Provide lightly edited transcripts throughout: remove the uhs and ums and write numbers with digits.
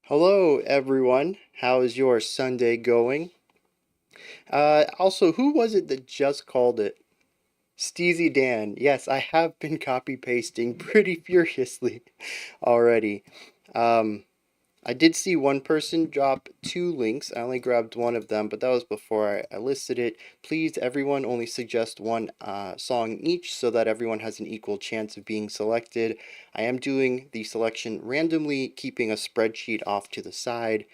Hello, everyone. How is your Sunday going? Also, who was it that just called it? Steezy Dan. Yes, I have been copy pasting pretty furiously already. Um, I did see one person drop two links. I only grabbed one of them, but that was before I listed it. Please, everyone, only suggest one song each so that everyone has an equal chance of being selected. I am doing the selection randomly, keeping a spreadsheet off to the side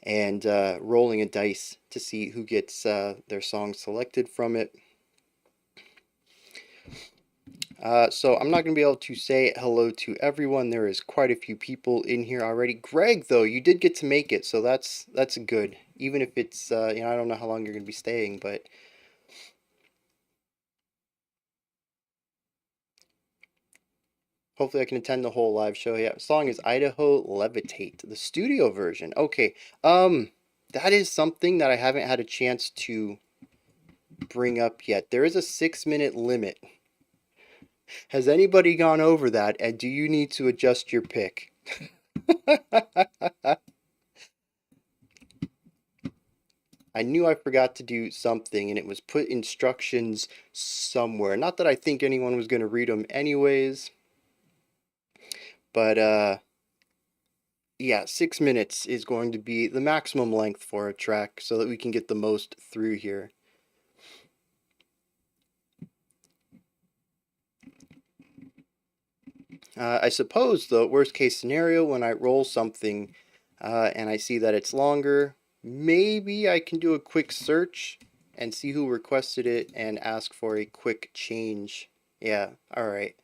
and rolling a dice to see who gets their song selected from it. So I'm not going to be able to say hello to everyone. There is quite a few people in here already. Greg, though, you did get to make it, so that's good. Even if it's I don't know how long you're going to be staying, but hopefully I can attend the whole live show. Yeah, the song is Idaho Levitate, the studio version. Okay, that is something that I haven't had a chance to bring up yet. There is a 6-minute limit. Has anybody gone over that, and do you need to adjust your pick? I knew I forgot to do something, and it was put instructions somewhere. Not that I think anyone was going to read them anyways, but yeah, 6 minutes is going to be the maximum length for a track so that we can get the most through here. I suppose, though, worst case scenario, when I roll something and I see that it's longer, maybe I can do a quick search and see who requested it and ask for a quick change. Yeah, alright.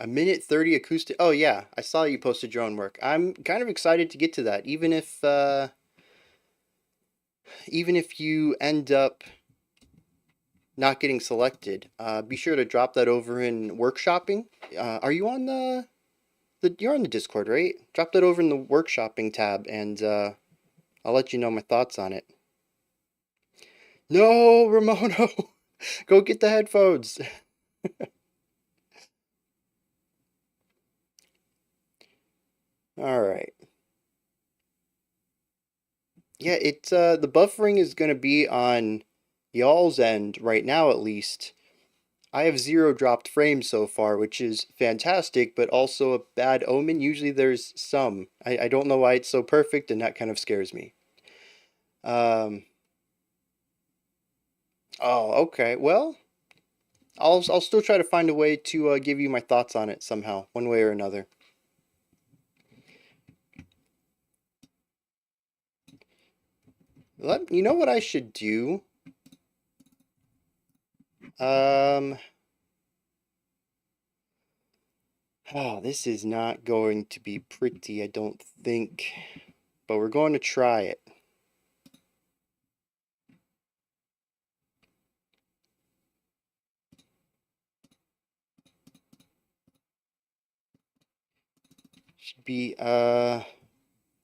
1:30 acoustic. Oh, yeah, I saw you posted your own work. I'm kind of excited to get to that, even if you end up not getting selected. Be sure to drop that over in workshopping. Are you on you're on the Discord, right? Drop that over in the workshopping tab, and I'll let you know my thoughts on it. No, Ramono! Go get the headphones! Alright. Yeah, it's the buffering is gonna be on y'all's end right now at least. I have 0 dropped frames so far, which is fantastic, but also a bad omen. Usually there's some. I don't know why it's so perfect, and that kind of scares me. Oh, okay. Well, I'll still try to find a way to give you my thoughts on it somehow, one way or another. You know what I should do? Oh, this is not going to be pretty, I don't think, but we're going to try it. Should be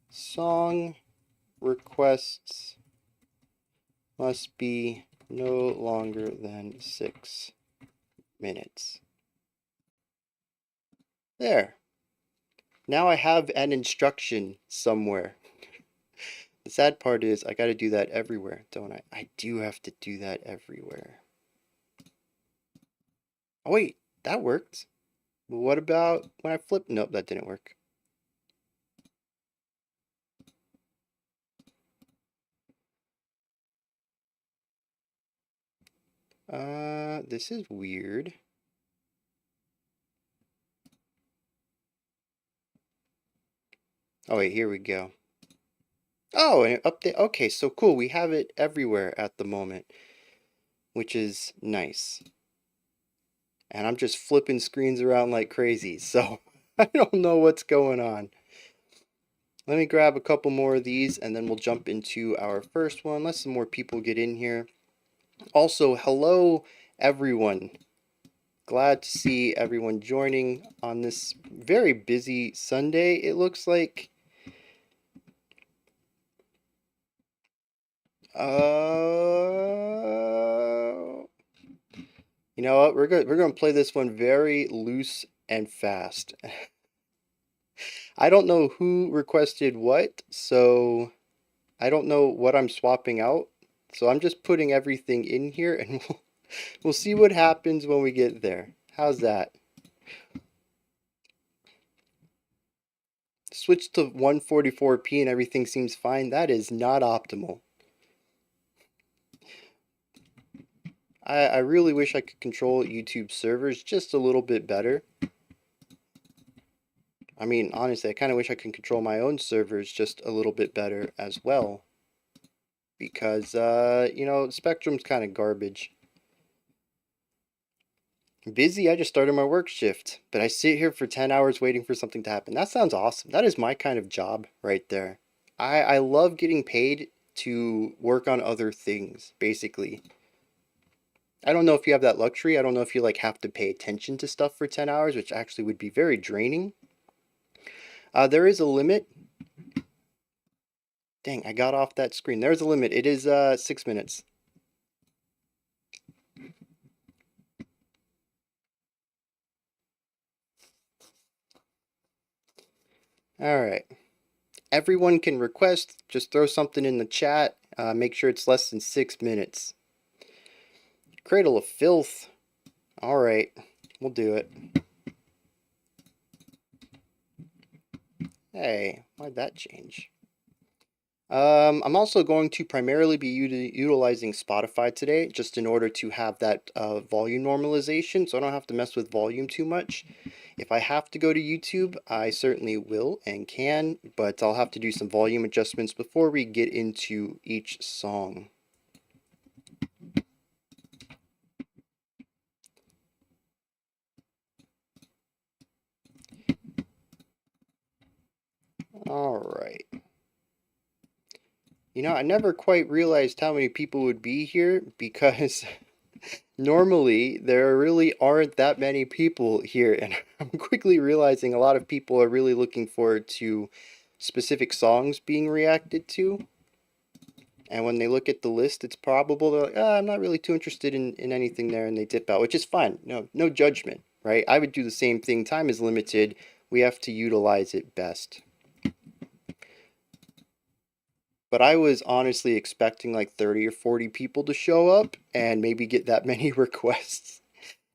song requests must be no longer than 6 minutes. There. Now I have an instruction somewhere. The sad part is I gotta do that everywhere, don't I? I do have to do that everywhere. Oh wait, that worked. What about when I flip? Nope, that didn't work. This is weird. Oh wait, here we go. Oh, and it update. Okay, so cool. We have it everywhere at the moment, which is nice. And I'm just flipping screens around like crazy, so I don't know what's going on. Let me grab a couple more of these, and then we'll jump into our first one. Let some more people get in here. Also, hello, everyone. Glad to see everyone joining on this very busy Sunday, it looks like. You know what? We're gonna play this one very loose and fast. I don't know who requested what, so I don't know what I'm swapping out. So I'm just putting everything in here and we'll see what happens when we get there. How's that? Switch to 144p and everything seems fine. That is not optimal. I really wish I could control YouTube servers just a little bit better. I mean, honestly, I kind of wish I could control my own servers just a little bit better as well. Because, you know, Spectrum's kind of garbage. Busy, I just started my work shift, but I sit here for 10 hours waiting for something to happen. That sounds awesome. That is my kind of job right there. I love getting paid to work on other things, basically. I don't know if you have that luxury. I don't know if you like have to pay attention to stuff for 10 hours, which actually would be very draining. There is a limit. Dang, I got off that screen. There's a limit. It is 6 minutes. All right. Everyone can request. Just throw something in the chat. Make sure it's less than 6 minutes. Cradle of Filth. All right. We'll do it. Hey, why'd that change? I'm also going to primarily be utilizing Spotify today, just in order to have that volume normalization, so I don't have to mess with volume too much. If I have to go to YouTube, I certainly will and can, but I'll have to do some volume adjustments before we get into each song. All right. You know, I never quite realized how many people would be here because normally there really aren't that many people here, and I'm quickly realizing a lot of people are really looking forward to specific songs being reacted to. And when they look at the list, it's probable they're like, I'm not really too interested in anything there, and they dip out, which is fine. No judgment, right? I would do the same thing. Time is limited. We have to utilize it best. But I was honestly expecting like 30 or 40 people to show up and maybe get that many requests.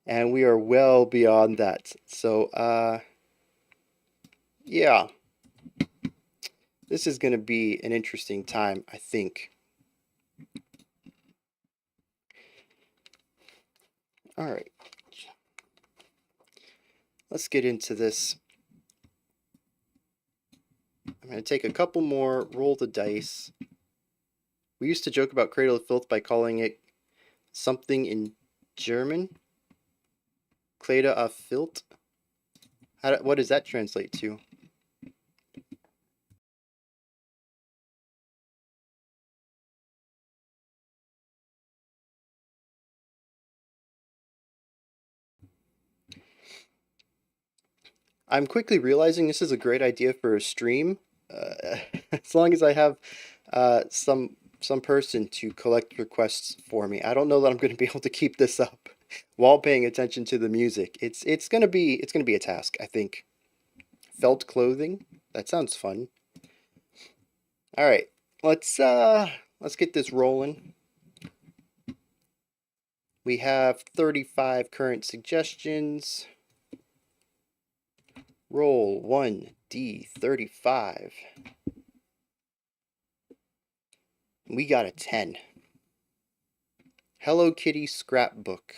And we are well beyond that. So, yeah. This is going to be an interesting time, I think. All right. Let's get into this. I'm going to take a couple more, roll the dice. We used to joke about Cradle of Filth by calling it something in German. Cradle of Filth. What does that translate to? I'm quickly realizing this is a great idea for a stream, as long as I have some person to collect requests for me. I don't know that I'm going to be able to keep this up while paying attention to the music. It's gonna be a task, I think. Felt clothing. That sounds fun. All right, let's get this rolling. We have 35 current suggestions. Roll 1d35. We got a 10. Hello Kitty scrapbook.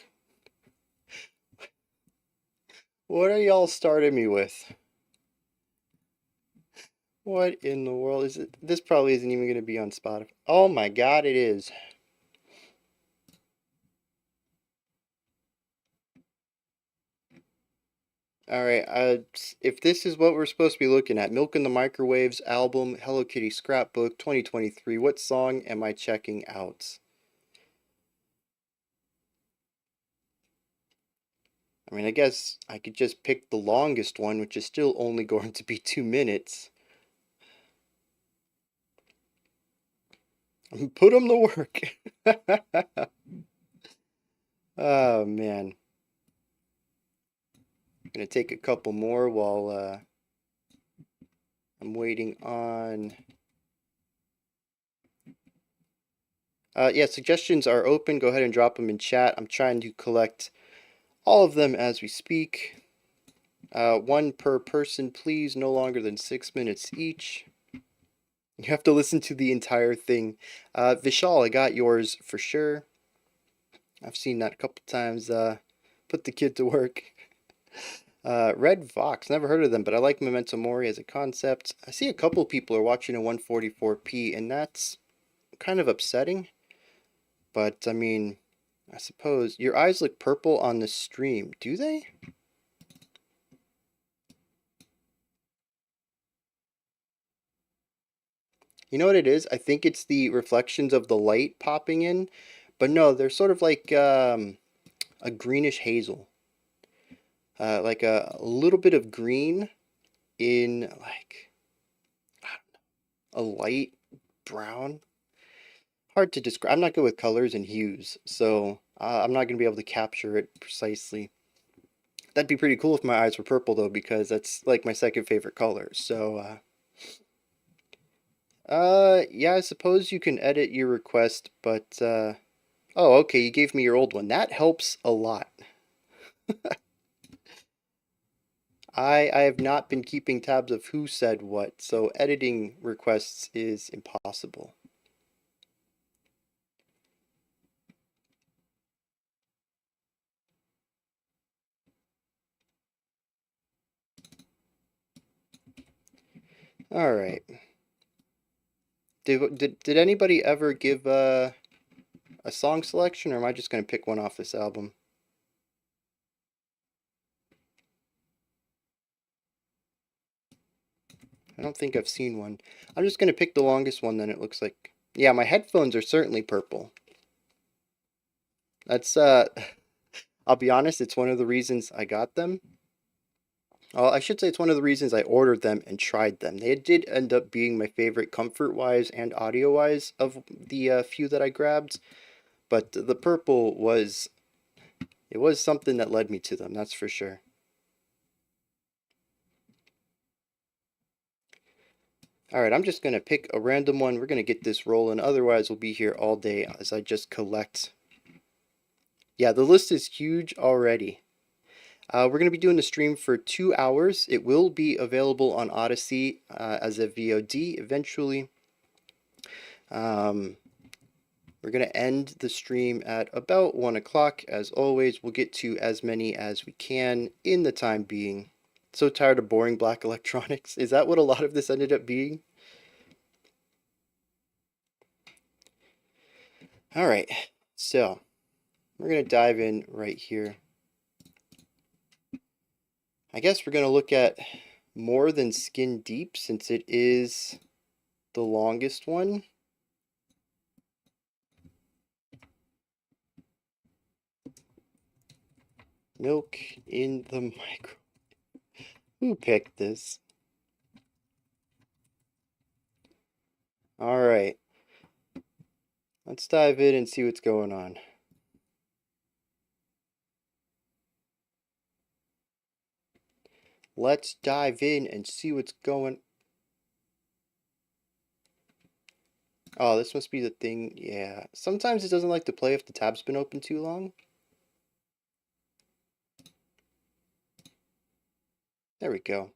What are y'all starting me with? What in the world is it? This probably isn't even going to be on Spotify. Oh my god, it is. Alright, if this is what we're supposed to be looking at, Milk in the Microwaves album, Hello Kitty Scrapbook 2023, what song am I checking out? I mean, I guess I could just pick the longest one, which is still only going to be 2 minutes. Put them to work. Oh, man. I'm gonna take a couple more while I'm waiting on... yeah, suggestions are open. Go ahead and drop them in chat. I'm trying to collect all of them as we speak. One per person, please. No longer than 6 minutes each. You have to listen to the entire thing. Vishal, I got yours for sure. I've seen that a couple times. Put the kid to work. Red Vox, never heard of them, but I like Memento Mori as a concept. I see a couple people are watching in 144p, and that's kind of upsetting. But, I mean, I suppose... Your eyes look purple on the stream. Do they? You know what it is? I think it's the reflections of the light popping in. But no, they're sort of like a greenish hazel. Like a little bit of green in like a light brown. Hard to describe. I'm not good with colors and hues, so I'm not going to be able to capture it precisely. That'd be pretty cool if my eyes were purple, though, because that's like my second favorite color. So, yeah, I suppose you can edit your request, but, oh, okay, you gave me your old one. That helps a lot. I have not been keeping tabs of who said what, so editing requests is impossible. All right. Did anybody ever give a song selection, or am I just going to pick one off this album? I don't think I've seen one. I'm just going to pick the longest one then, it looks like. Yeah, my headphones are certainly purple. That's, I'll be honest, it's one of the reasons I got them. Well, I should say it's one of the reasons I ordered them and tried them. They did end up being my favorite comfort-wise and audio-wise of the few that I grabbed. But the purple was... It was something that led me to them, that's for sure. Alright, I'm just going to pick a random one. We're going to get this rolling. Otherwise, we'll be here all day as I just collect. Yeah, the list is huge already. We're going to be doing the stream for 2 hours. It will be available on Odyssey as a VOD eventually. We're going to end the stream at about 1 o'clock. As always, we'll get to as many as we can in the time being. So tired of boring black electronics. Is that what a lot of this ended up being? Alright, so we're going to dive in right here. I guess we're going to look at more than Skin Deep since it is the longest one. Milk in the micro. Who picked this? Alright. Let's dive in and see what's going on. Let's dive in and see what's going... Oh, this must be the thing. Yeah. Sometimes it doesn't like to play if the tab's been open too long. There we go.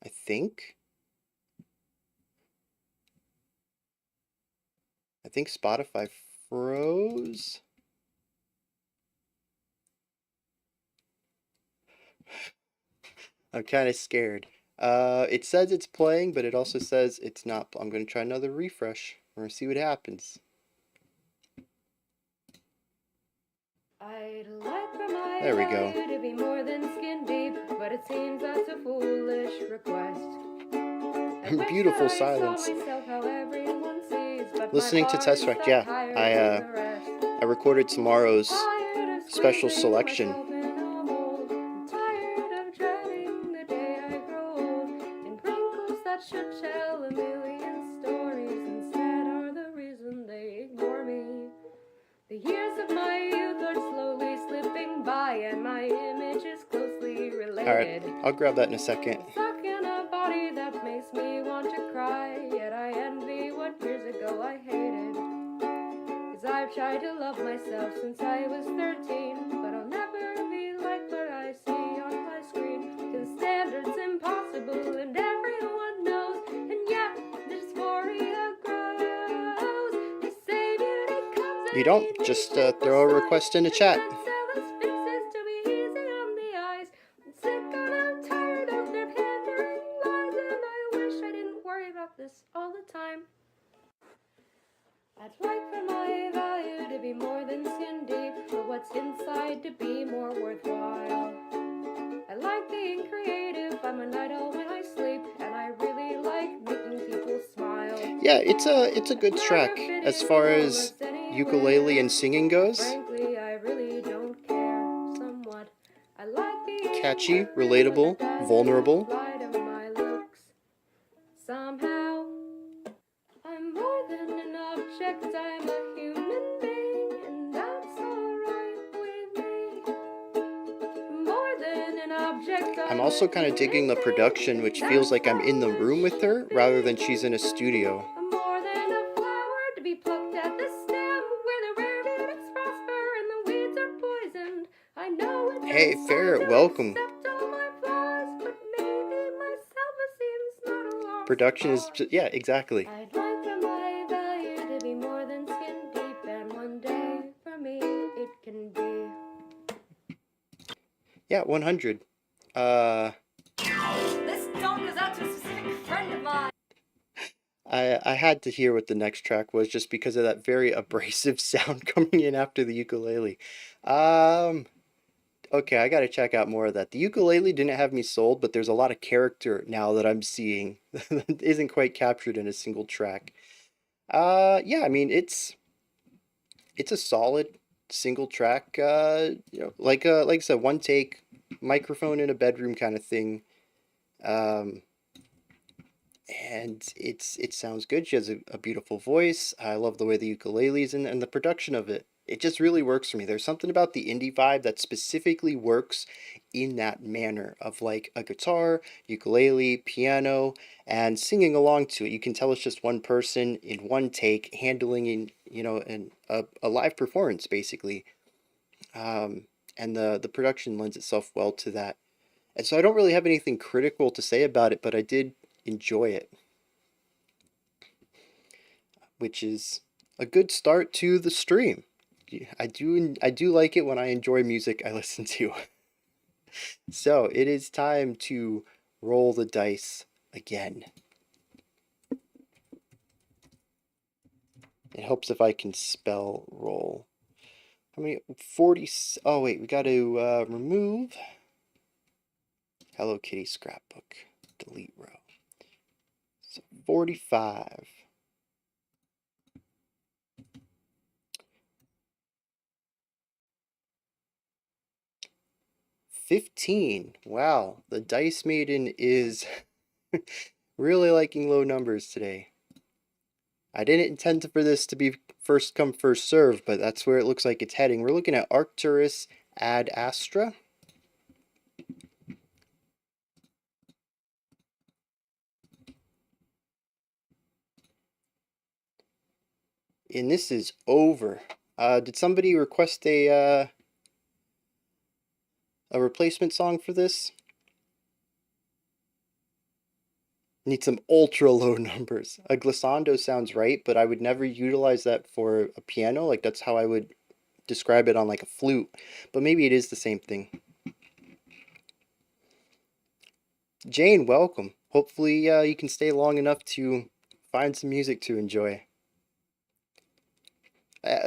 I think Spotify froze. I'm kind of scared. It says it's playing, but it also says it's not. I'm going to try another refresh. We're going to see what happens. There we go. To be more than skin deep, but it seems that's a foolish request. Beautiful silence. Listening to Test Track, yeah. I recorded tomorrow's special selection. Should tell a million stories, instead are the reason they ignore me. The years of my youth are slowly slipping by, and my image is closely related Alright, I'll grab that in a second. Stuck in a body that makes me want to cry, yet I envy what years ago I hated. 'Cause I've tried to love myself since I was 13, but I'll never be like what I see on my screen. 'Cause standard's impossible and everyone knows, and yet dysphoria grows. They say beauty comes You don't, just throw a request in the chat. All the time. I'd like for my value to be more than skin deep, for what's inside to be more worthwhile. I like being creative, I'm an idol when I sleep, and I really like making people smile. Yeah, it's a good track as far as ukulele and singing goes. Frankly, I really don't care somewhat. I like being catchy, relatable, vulnerable. Somehow, I'm more than an object, I'm a human being, and that's alright with me. More than an object, I'm also kind of digging the production, which feels like I'm in the room with her rather than she's in a studio. I'm more than a flower to be plucked at the stem, where the rare beauties prosper and the weeds are poisoned. I know it's Hey, Ferret, welcome. Production is just, yeah, exactly. I'd like for my value to be more than skin deep, and one day for me it can be. Yeah, 100. This song goes out to a specific friend of mine. I had to hear what the next track was just because of that very abrasive sound coming in after the ukulele. Okay, I gotta check out more of that. The ukulele didn't have me sold, but there's a lot of character now that I'm seeing that isn't quite captured in a single track. Yeah, I mean it's a solid single track. Like I said, one take, microphone in a bedroom kind of thing. And it sounds good. She has a beautiful voice. I love the way the ukulele's and the production of it. It just really works for me. There's something about the indie vibe that specifically works in that manner of like a guitar, ukulele, piano, and singing along to it. You can tell it's just one person in one take handling a live performance basically. And the production lends itself well to that. And so I don't really have anything critical to say about it, but I did enjoy it, which is a good start to the stream. I do like it when I enjoy music I listen to. So it is time to roll the dice again. It helps if I can spell roll. How many? 40. Oh wait, we got to remove Hello Kitty scrapbook. Delete row. So 45. 15. Wow, the Dice Maiden is really liking low numbers today. I didn't intend for this to be first come, first serve, but that's where it looks like it's heading. We're looking at Arcturus Ad Astra. And this is over. Did somebody request a replacement song for this? Need some ultra low numbers. A glissando sounds right, but I would never utilize that for a piano. Like that's how I would describe it on like a flute. But maybe it is the same thing. Jane, welcome. Hopefully you can stay long enough to find some music to enjoy.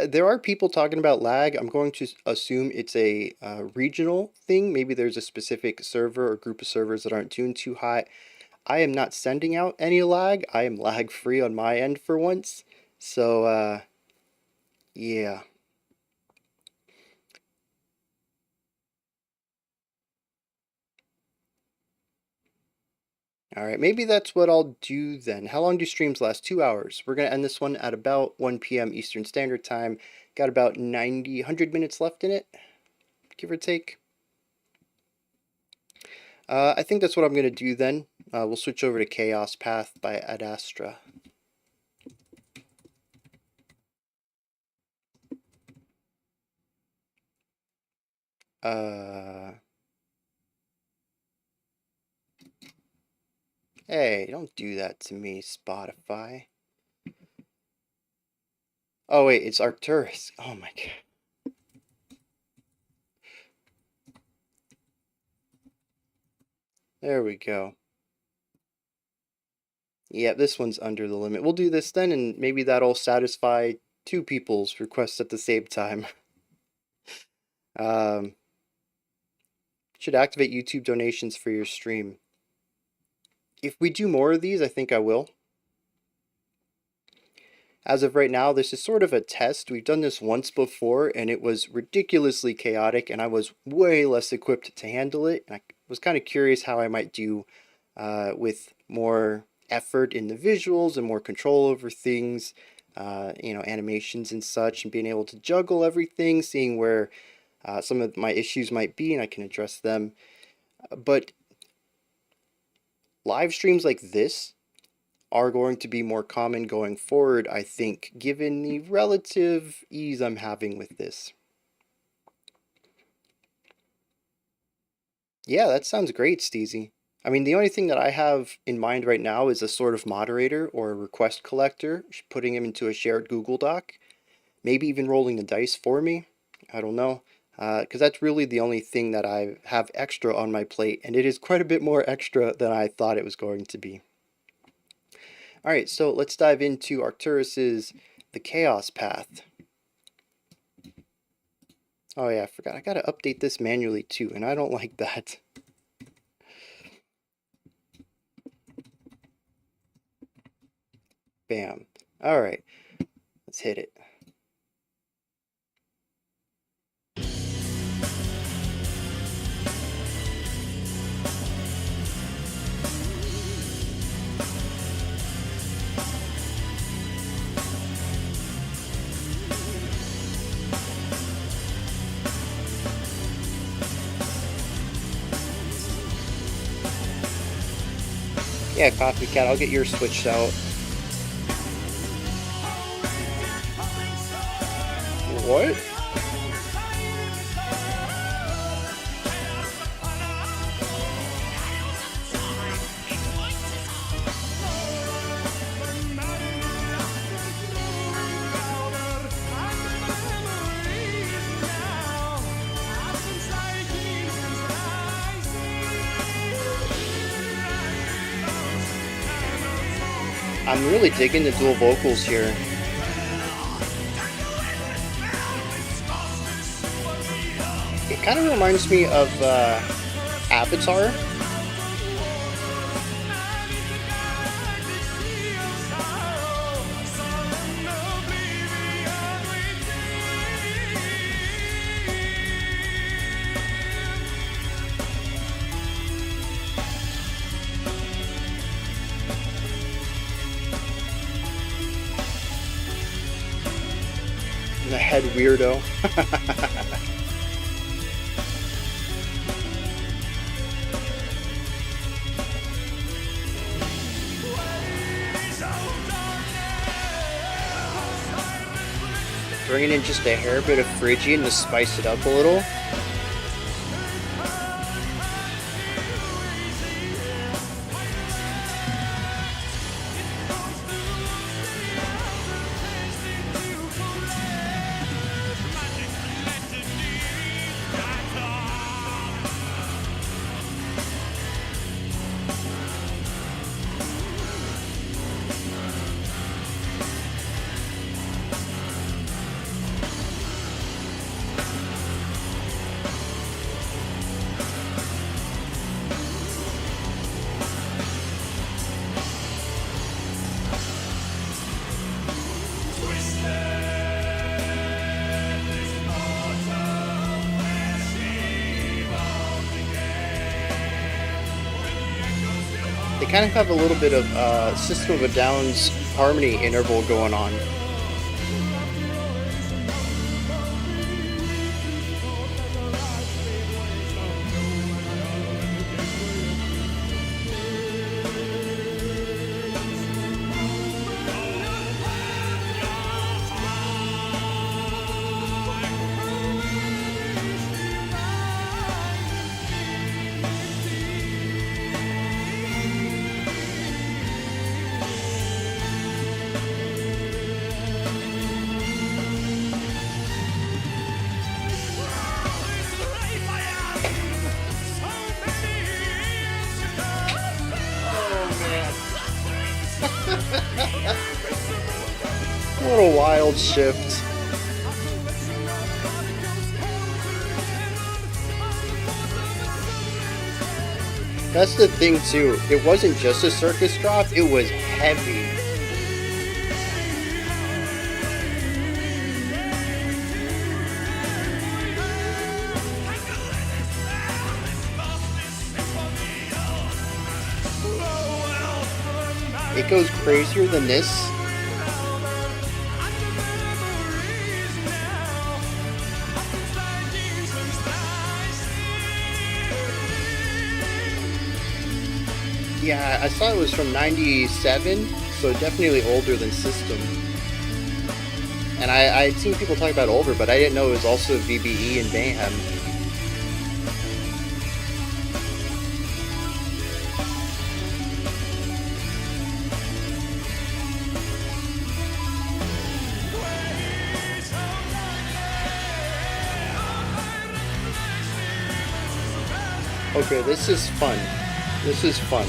There are people talking about lag. I'm going to assume it's a regional thing. Maybe there's a specific server or group of servers that aren't tuned too high. I am not sending out any lag. I am lag free on my end for once. So, yeah. Alright, maybe that's what I'll do then. How long do streams last? 2 hours. We're going to end this one at about 1 p.m. Eastern Standard Time. Got about 100 minutes left in it, give or take. I think that's what I'm going to do then. We'll switch over to Chaos Path by Ad Astra. Hey, don't do that to me, Spotify. Oh wait, it's Arcturus. Oh my god. There we go. Yeah, this one's under the limit. We'll do this then, and maybe that'll satisfy two people's requests at the same time. Should activate YouTube donations for your stream. If we do more of these, I think I will. As of right now, this is sort of a test. We've done this once before, and it was ridiculously chaotic, and I was way less equipped to handle it. And I was kind of curious how I might do with more effort in the visuals and more control over things, animations and such, and being able to juggle everything, seeing where some of my issues might be, and I can address them. But live streams like this are going to be more common going forward, I think, given the relative ease I'm having with this. Yeah, that sounds great, Steezy. I mean, the only thing that I have in mind right now is a sort of moderator or a request collector, putting him into a shared Google Doc, maybe even rolling the dice for me. I don't know, because that's really the only thing that I have extra on my plate, and it is quite a bit more extra than I thought it was going to be. Alright, so let's dive into Arcturus's The Chaos Path. Oh yeah, I forgot. I gotta update this manually too, and I don't like that. Bam. Alright, let's hit it. Yeah, Copycat, I'll get yours switched out. What? I'm really digging the dual vocals here. It kind of reminds me of Avatar. The head weirdo. Bringing in just a hair bit of Phrygian to spice it up a little. They kind of have a little bit of System of a Down's harmony interval going on. What a wild shift. That's the thing too. It wasn't just a circus drop, it was heavy. It goes crazier than this. Yeah, I saw it was from 97, so definitely older than System. And I'd seen people talk about older, but I didn't know it was also VBE and Mayhem. Okay, this is fun. This is fun.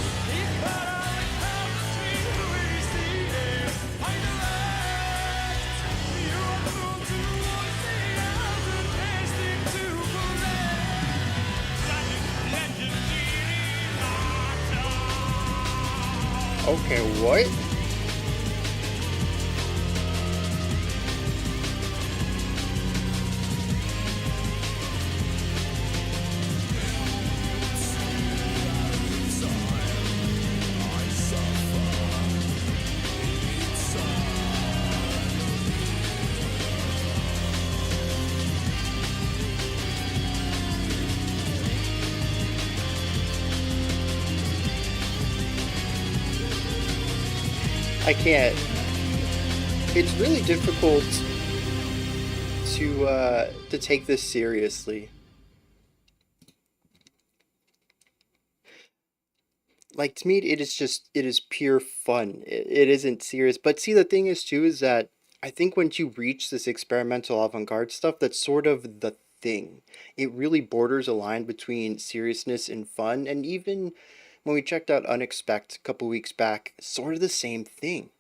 Okay, what? I can't. It's really difficult to take this seriously. Like, to me, it is pure fun. It isn't serious. But see, the thing is too is that I think once you reach this experimental avant-garde stuff, that's sort of the thing. It really borders a line between seriousness and fun. And even when we checked out Ondskapt a couple weeks back, sort of the same thing.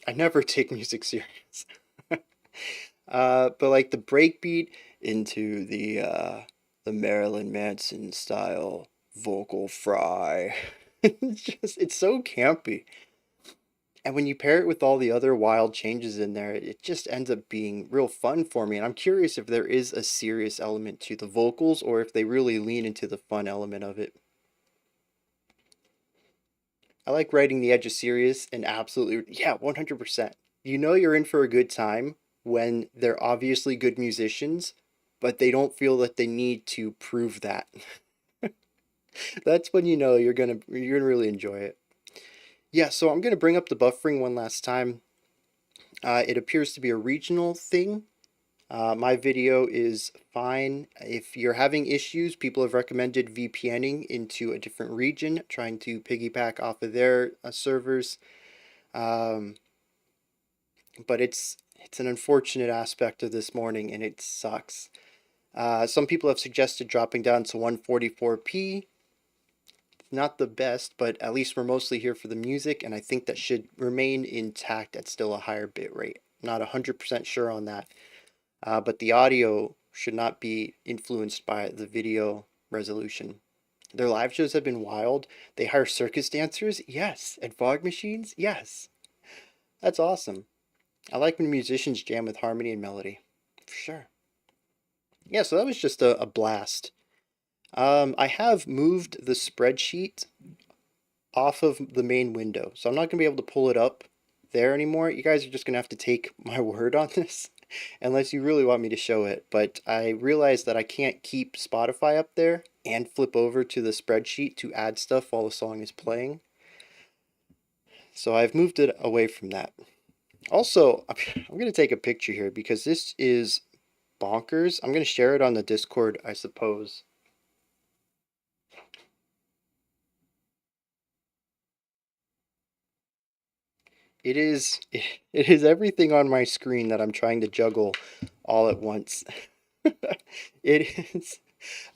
I never take music serious. But like the breakbeat into the Marilyn Manson style vocal fry. It's so campy. And when you pair it with all the other wild changes in there, it just ends up being real fun for me. And I'm curious if there is a serious element to the vocals or if they really lean into the fun element of it. I like writing the edge of serious and absolutely, yeah, 100%. You know you're in for a good time when they're obviously good musicians, but they don't feel that they need to prove that. That's when you know you're gonna really enjoy it. Yeah, so I'm gonna bring up the buffering one last time. It appears to be a regional thing. My video is fine. If you're having issues, people have recommended VPNing into a different region, trying to piggyback off of their servers. But it's an unfortunate aspect of this morning, and it sucks. Some people have suggested dropping down to 144p. Not the best, but at least we're mostly here for the music, and I think that should remain intact at still a higher bit rate. Not 100% sure on that. But the audio should not be influenced by the video resolution. Their live shows have been wild. They hire circus dancers? Yes. And fog machines? Yes. That's awesome. I like when musicians jam with harmony and melody. For sure. Yeah, so that was just a blast. I have moved the spreadsheet off of the main window, so I'm not going to be able to pull it up there anymore. You guys are just going to have to take my word on this, unless you really want me to show it. But I realized that I can't keep Spotify up there and flip over to the spreadsheet to add stuff while the song is playing. So I've moved it away from that. Also, I'm going to take a picture here because this is bonkers. I'm going to share it on the Discord, I suppose. It is everything on my screen that I'm trying to juggle all at once. It is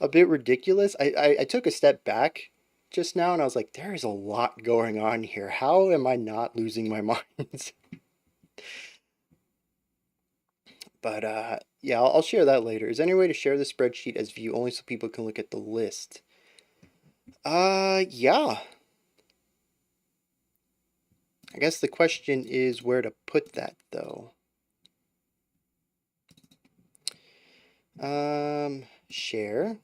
a bit ridiculous. I took a step back just now and I was like, there is a lot going on here. How am I not losing my mind? But yeah, I'll share that later. Is there any way to share the spreadsheet as view only so people can look at the list? Yeah. I guess the question is where to put that though. Share.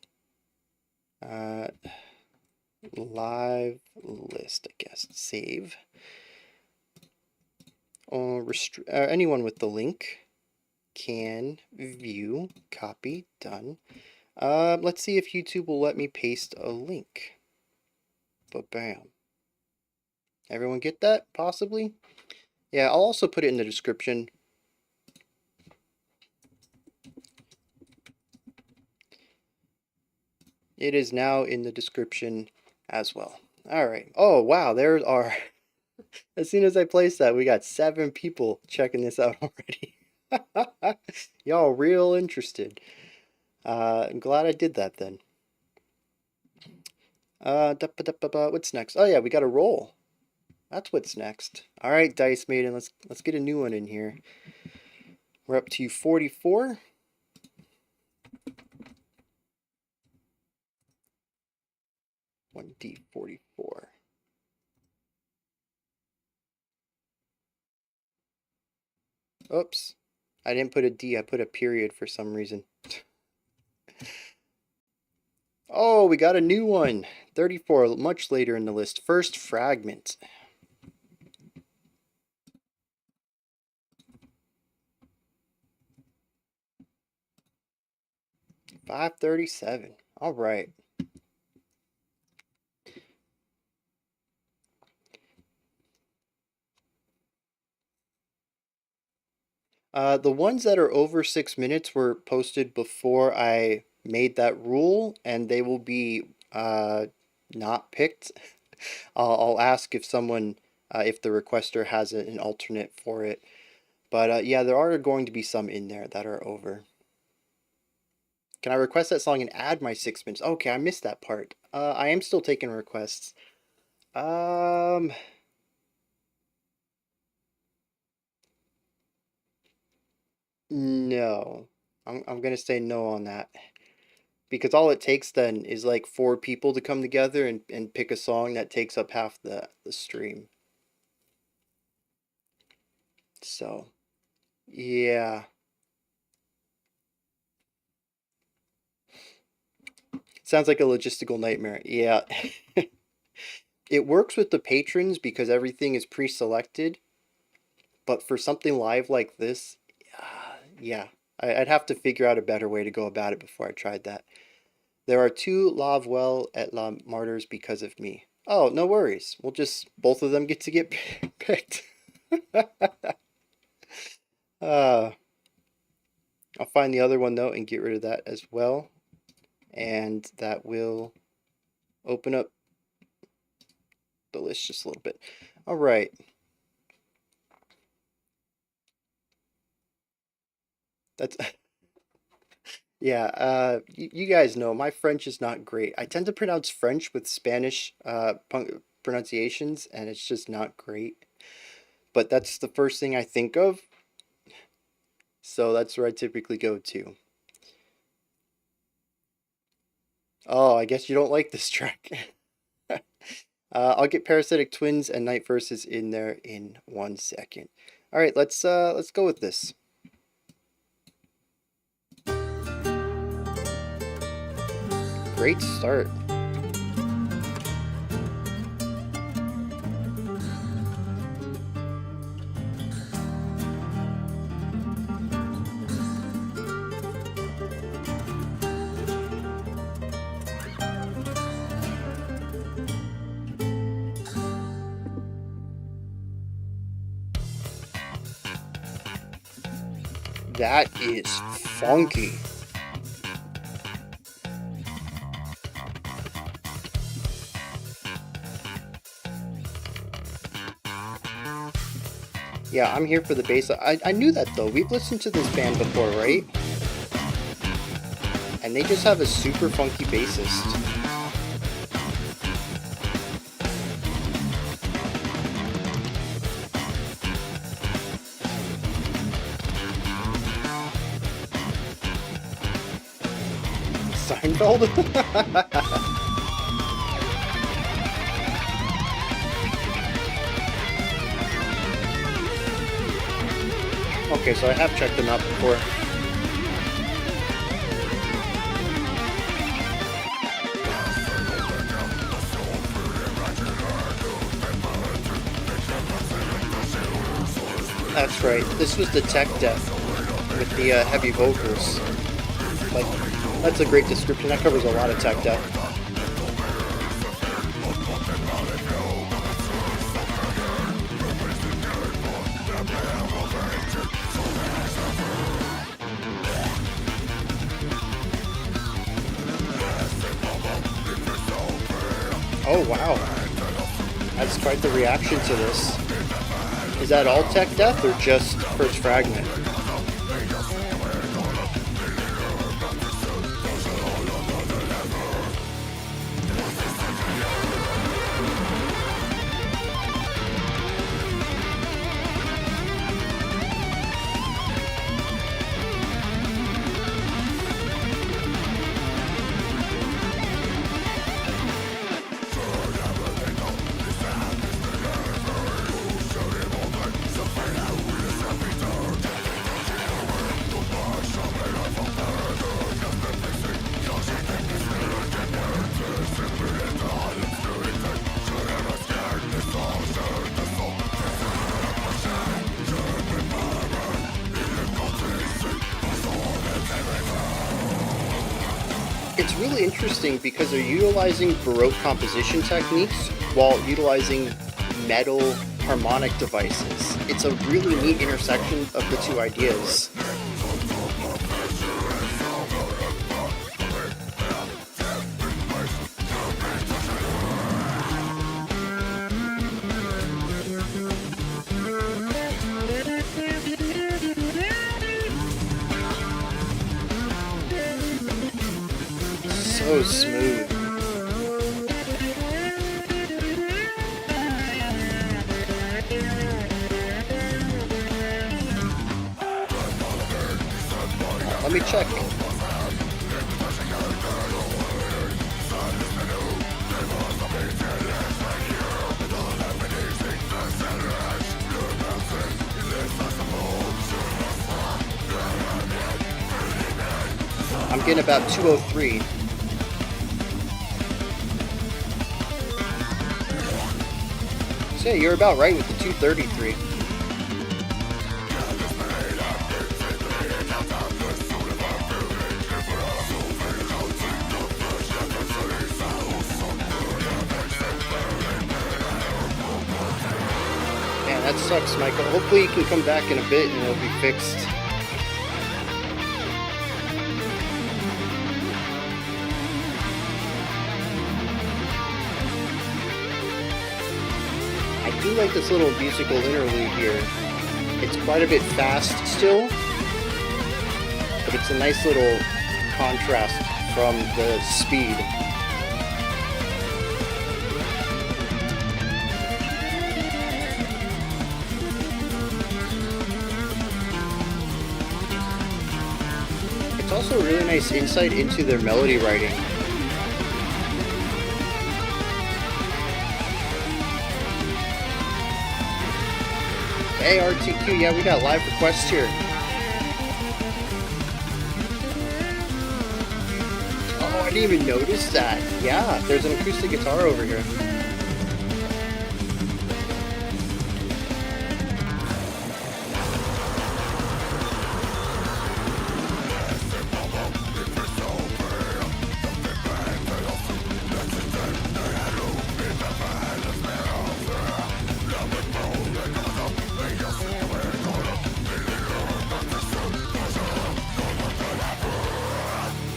Live list, I guess. Save. Anyone with the link can view, copy, done. Let's see if YouTube will let me paste a link. But bam. Everyone get that? Possibly? Yeah, I'll also put it in the description. It is now in the description as well. Alright. Oh, wow, there are... As soon as I placed that, we got 7 people checking this out already. Y'all real interested. I'm glad I did that then. What's next? Oh yeah, we got a roll. That's what's next. All right, Dice Maiden, let's get a new one in here. We're up to 44. One D44. Oops, I didn't put a D. I put a period for some reason. Oh, we got a new one. 34, much later in the list. First Fragment. $537. All right. The ones that are over 6 minutes were posted before I made that rule, and they will be not picked. I'll ask if someone, if the requester has an alternate for it. But yeah, there are going to be some in there that are over. Can I request that song and add my 6 minutes? Okay, I missed that part. I am still taking requests. No. I'm gonna say no on that. Because all it takes then is like 4 people to come together and pick a song that takes up half the stream. So, yeah. Sounds like a logistical nightmare. Yeah. It works with the patrons because everything is pre-selected. But for something live like this, yeah. I'd have to figure out a better way to go about it before I tried that. There are 2 Lave Well at La Martyrs because of me. Oh, no worries. We'll just, both of them get to get picked. I'll find the other one though and get rid of that as well. And that will open up the list just a little bit. All right. That's... Yeah, you guys know my French is not great. I tend to pronounce French with Spanish pronunciations, and it's just not great. But that's the first thing I think of, so that's where I typically go to. Oh, I guess you don't like this track. I'll get Parasitic Twins and Night Verses in there in 1 second. All right, let's go with this. Great start. That is funky. Yeah, I'm here for the bass. I knew that though. We've listened to this band before, right? And they just have a super funky bassist. Seinfeld? Okay, so I have checked them out before. That's right. This was the tech death with the heavy vocals. Like, that's a great description. That covers a lot of tech death. Oh wow, that's quite the reaction to this. Is that all tech death or just first fragment? It's really interesting because they're utilizing Baroque composition techniques while utilizing metal harmonic devices. It's a really neat intersection of the two ideas. So smooth. Let me check. I'm getting about 203. So yeah, you're about right with the 233. Man, that sucks, Michael. Hopefully you can come back in a bit and it'll be fixed. I do like this little musical interlude here. It's quite a bit fast still, but it's a nice little contrast from the speed. It's also a really nice insight into their melody writing. Hey RTQ, yeah, we got live requests here. Oh, I didn't even notice that. Yeah, there's an acoustic guitar over here.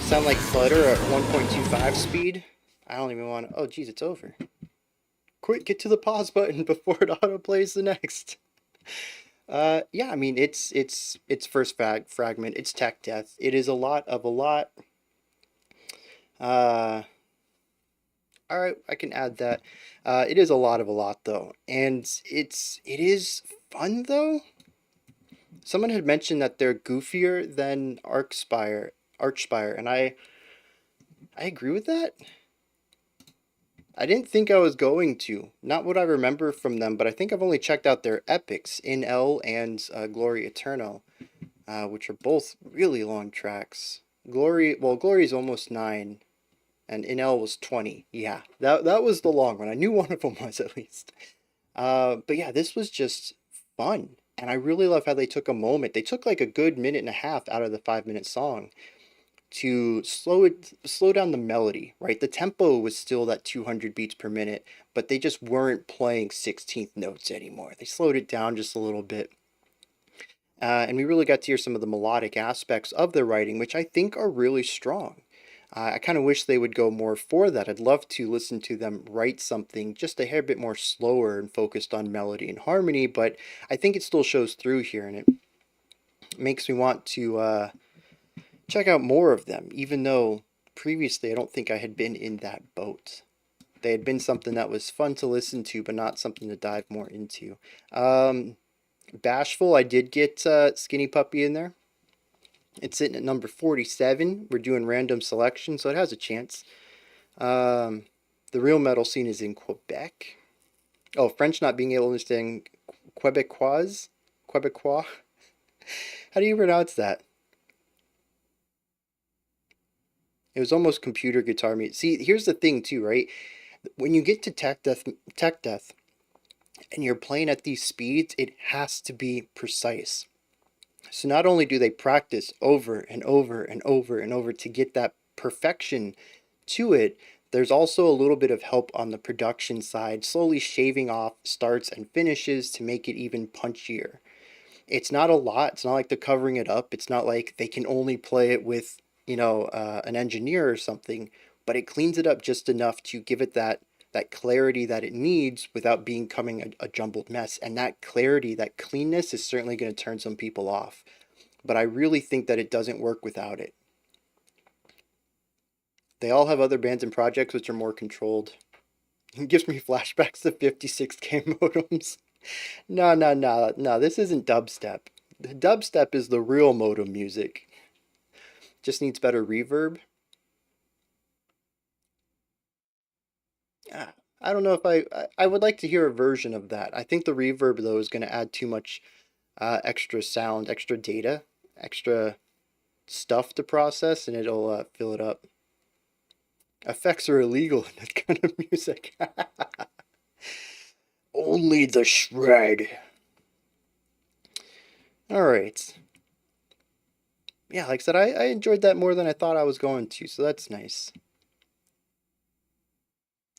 Sound like Clutter at 1.25 speed. I don't even want to. Oh, geez, it's over. Quick, get to the pause button before it autoplays the next. Yeah, I mean, it's first fragment. It's tech death. It is a lot of a lot. All right, I can add that. It is a lot of a lot though, and it is fun though. Someone had mentioned that they're goofier than Archspire, and I I agree with that. I didn't think I was going to. Not what I remember from them, but I think I've only checked out their epics, In L and Glory Eterno, which are both really long tracks. Glory is almost 9, and In L was 20. Yeah, that was the long one. I knew one of them was at least. But yeah, this was just fun. And I really love how they took a moment. They took like a good minute and a half out of the 5-minute song to slow down the melody, right? The tempo was still that 200 beats per minute, but they just weren't playing 16th notes anymore. They slowed it down just a little bit. And we really got to hear some of the melodic aspects of their writing, which I think are really strong. I kind of wish they would go more for that. I'd love to listen to them write something just a hair bit more slower and focused on melody and harmony, but I think it still shows through here, and it makes me want to check out more of them, even though previously I don't think I had been in that boat. They had been something that was fun to listen to, but not something to dive more into. Bashful, I did get Skinny Puppy in there. It's sitting at number 47. We're doing random selection, so it has a chance. The real metal scene is in Quebec. Oh, French not being able to understand Quebecois? Quebecois? How do you pronounce that? It was almost computer guitar music. See, here's the thing too, right? When you get to tech death, and you're playing at these speeds, it has to be precise. So not only do they practice over and over and over and over to get that perfection to it, there's also a little bit of help on the production side, slowly shaving off starts and finishes to make it even punchier. It's not a lot. It's not like they're covering it up. It's not like they can only play it with, an engineer or something, but it cleans it up just enough to give it that clarity that it needs without becoming a jumbled mess. And that clarity, that cleanness is certainly going to turn some people off. But I really think that it doesn't work without it. They all have other bands and projects which are more controlled. It gives me flashbacks to 56K modems. No, this isn't dubstep. The dubstep is the real modem music. Just needs better reverb. I don't know if I would like to hear a version of that. I think the reverb though is going to add too much extra sound, extra data, extra stuff to process, and it'll fill it up. Effects are illegal in that kind of music. Only the shred. All right. Yeah, like I said, I enjoyed that more than I thought I was going to, so that's nice.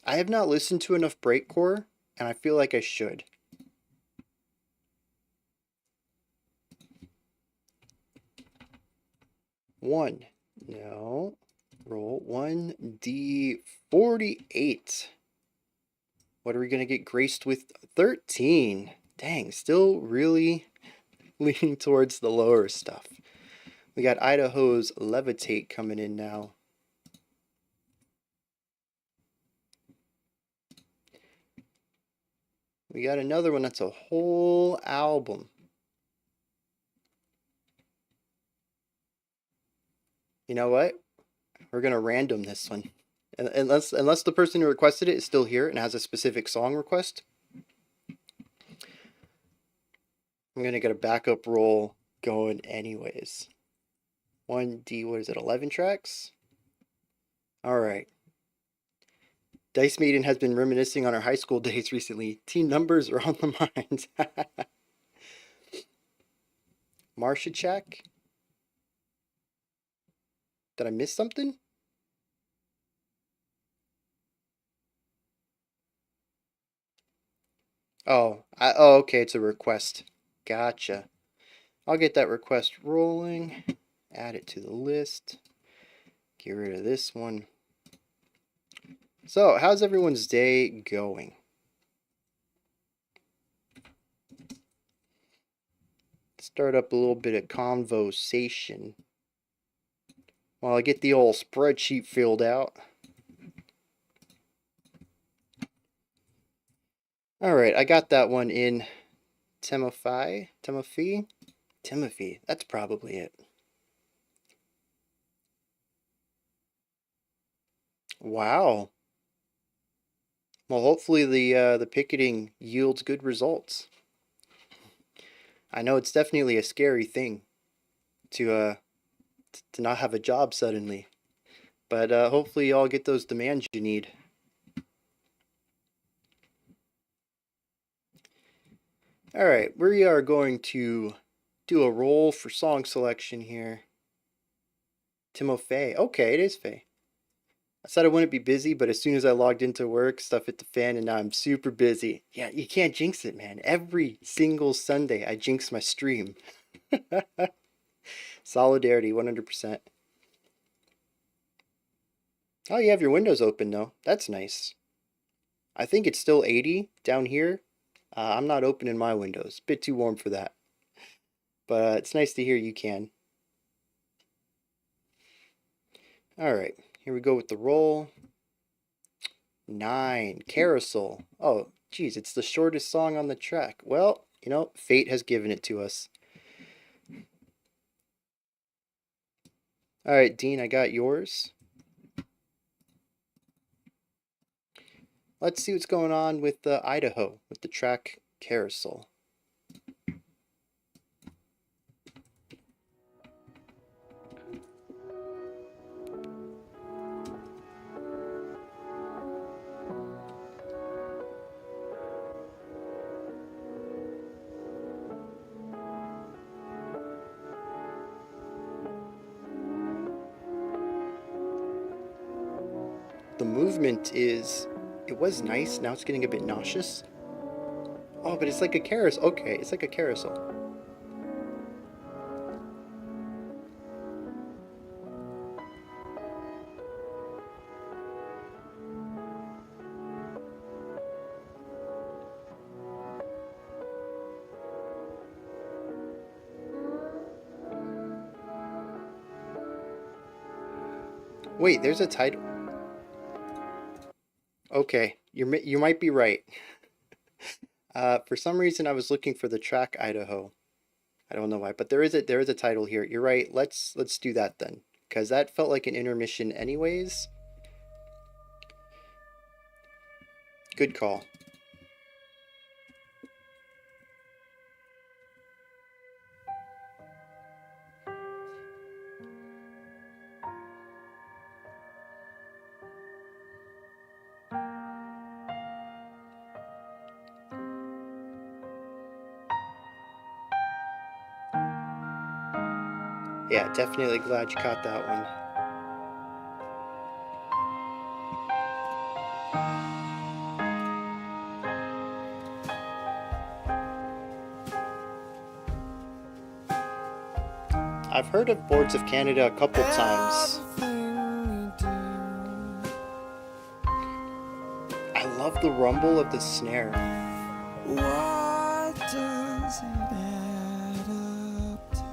I have not listened to enough breakcore, and I feel like I should. One. No. Roll 1d48. What are we going to get graced with? 13. Dang, still really leaning towards the lower stuff. We got Idaho's Levitate coming in now. We got another one that's a whole album. You know what? We're going to random this one. Unless the person who requested it is still here and has a specific song request. I'm going to get a backup roll going anyways. 1D, what is it, 11 tracks? Alright. Dice Maiden has been reminiscing on our high school days recently. Teen numbers are on the mind. Marsha check? Did I miss something? Oh, okay, it's a request. Gotcha. I'll get that request rolling. Add it to the list. Get rid of this one. So, how's everyone's day going? Start up a little bit of conversation while I get the old spreadsheet filled out. Alright, I got that one in Timothy, that's probably it. Wow. Well, hopefully the picketing yields good results. I know it's definitely a scary thing to to not have a job suddenly, but hopefully y'all get those demands you need. All right, we are going to do a roll for song selection here. Timofey. Okay, it is Faye. I said I wouldn't be busy, but as soon as I logged into work, stuff hit the fan, and now I'm super busy. Yeah, you can't jinx it, man. Every single Sunday, I jinx my stream. Solidarity, 100%. Oh, you have your windows open, though. That's nice. I think it's still 80 down here. I'm not opening my windows. Bit too warm for that. But it's nice to hear you can. All right, here we go with the roll. 9, Carousel. Oh, geez, it's the shortest song on the track. Well, you know, fate has given it to us. All right, Dean, I got yours. Let's see what's going on with Idaho, with the track Carousel. The movement is, it was nice, now it's getting a bit nauseous. Oh, but it's like a carousel. Okay, it's like a carousel. Wait, there's a title. Okay, you might be right. For some reason, I was looking for the track Idaho. I don't know why, but there is a title here. You're right. Let's do that then, because that felt like an intermission, anyways. Good call. Yeah, definitely glad you caught that one. I've heard of Boards of Canada a couple times. I love the rumble of the snare. What does it add up to?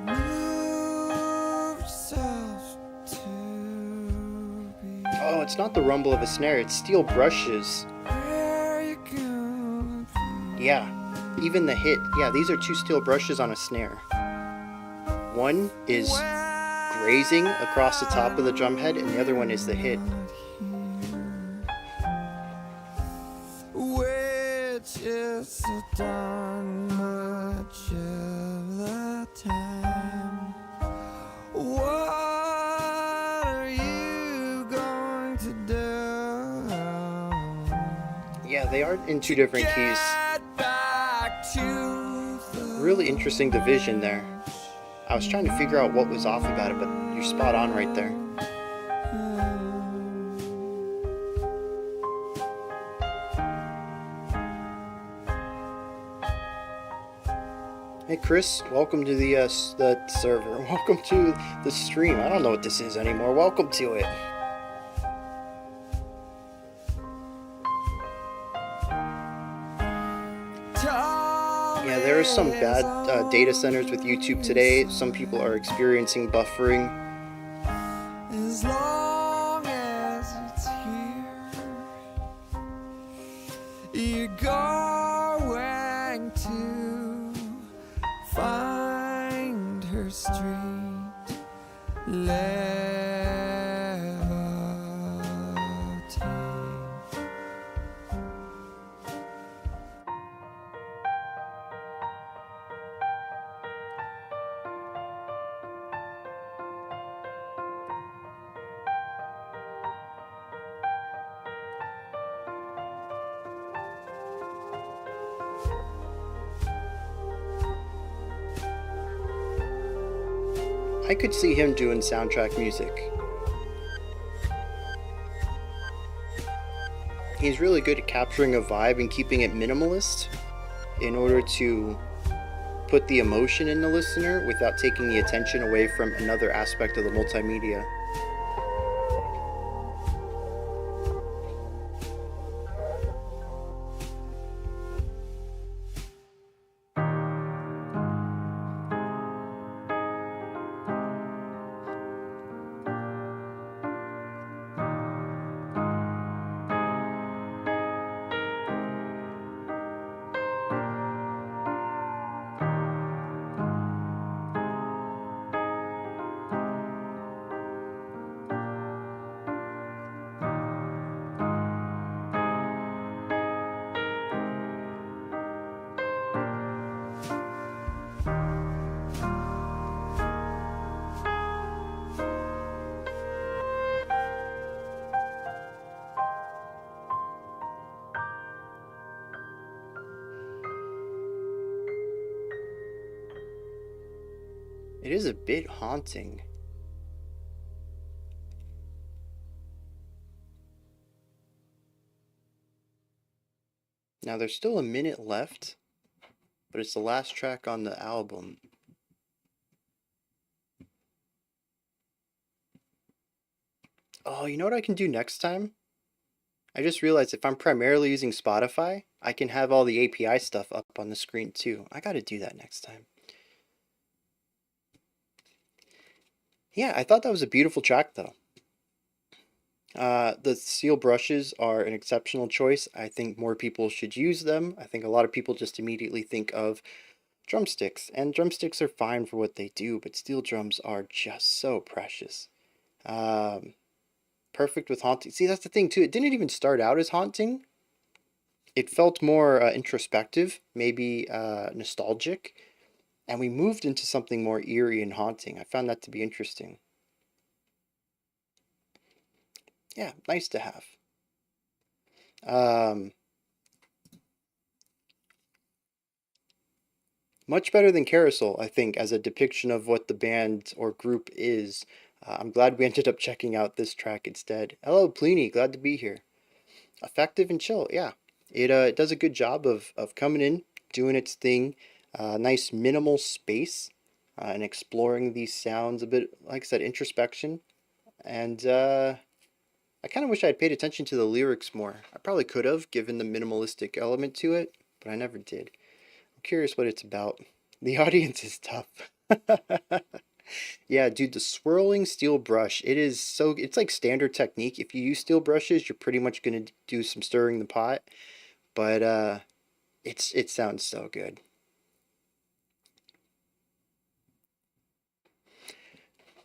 Move yourself to be. Oh, it's not the rumble of a snare, it's steel brushes. Yeah. Even the hit, yeah, these are two steel brushes on a snare. One is grazing across the top of the drum head, and the other one is the hit. Which is so darn much of the time. What are you going to do? Yeah, they are in two different keys. Really interesting division there. I was trying to figure out what was off about it, but you're spot on right there. Hey Chris, welcome to the server. Welcome to the stream. I don't know what this is anymore. Welcome to it. Yeah, there are some bad data centers with YouTube today. Some people are experiencing buffering. As long as it's here, you're going to find her street I could see him doing soundtrack music. He's really good at capturing a vibe and keeping it minimalist in order to put the emotion in the listener without taking the attention away from another aspect of the multimedia. It is a bit haunting. Now there's still a minute left, but it's the last track on the album. Oh, you know what I can do next time? I just realized if I'm primarily using Spotify, I can have all the API stuff up on the screen too. I gotta do that next time. Yeah, I thought that was a beautiful track though. The steel brushes are an exceptional choice. I think more people should use them. I think a lot of people just immediately think of drumsticks, and drumsticks are fine for what they do, but steel drums are just so precious. Um, Perfect with haunting. See, that's the thing too. It didn't even start out as haunting. It felt more introspective, maybe nostalgic, and we moved into something more eerie and haunting. I found that to be interesting. Yeah, nice to have. Um, Much better than Carousel, I think, as a depiction of what the band or group is. I'm glad we ended up checking out this track instead. Hello, Pliny. Glad to be here. Effective and chill, yeah. It does a good job of coming in, doing its thing. Nice minimal space, and exploring these sounds a bit, like I said, introspection. And I kind of wish I had paid attention to the lyrics more. I probably could have, given the minimalistic element to it, but I never did. I'm curious what it's about. The audience is tough. Yeah, dude, the swirling steel brush, it's like standard technique. If you use steel brushes, you're pretty much gonna do some stirring the pot, but it sounds so good.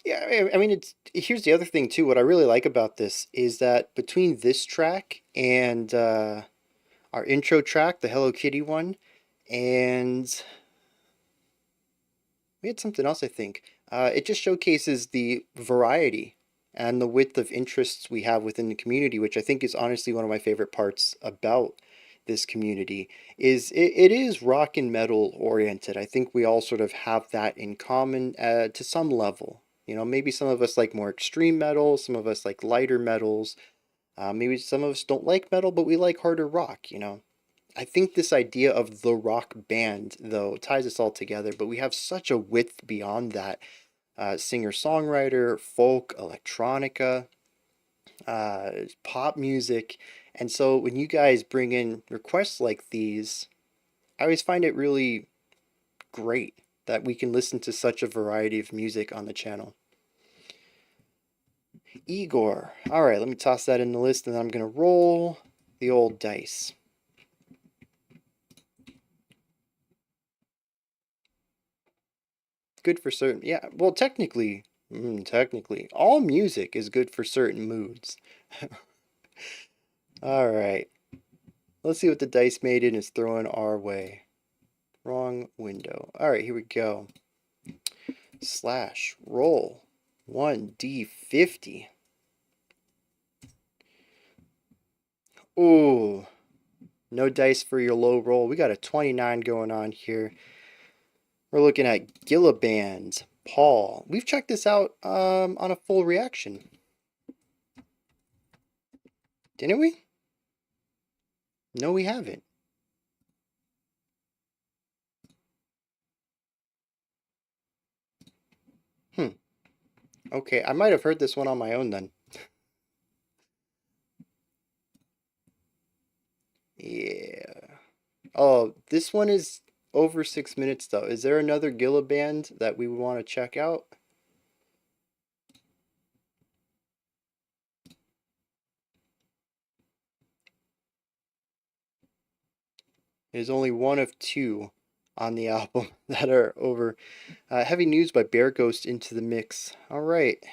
Yeah, I mean, here's the other thing too. What I really like about this is that between this track and our intro track, the Hello Kitty one, and we had something else, I think. It just showcases the variety and the width of interests we have within the community, which I think is honestly one of my favorite parts about this community. It is rock and metal oriented. I think we all sort of have that in common to some level. You know, maybe some of us like more extreme metal, some of us like lighter metals. Maybe some of us don't like metal, but we like harder rock, you know. I think this idea of the rock band, though, ties us all together, but we have such a width beyond that. Singer-songwriter, folk, electronica, pop music. And so when you guys bring in requests like these, I always find it really great that we can listen to such a variety of music on the channel. Igorrr. All right, let me toss that in the list, and then I'm going to roll the old dice. Good for certain. Yeah, well, technically, Technically, all music is good for certain moods. All right. Let's see what the Dice Maiden is throwing our way. Wrong window. All right, here we go. Slash roll 1d50. Ooh, no dice for your low roll. We got a 29 going on here. We're looking at Gilliband, Paul. We've checked this out on a full reaction. Didn't we? No, we haven't. Okay, I might have heard this one on my own then. Yeah. Oh, this one is over 6 minutes though. Is there another Gilliband that we would want to check out? There's only one of two on the album that are over. Heavy News by Bear Ghost into the mix. All right.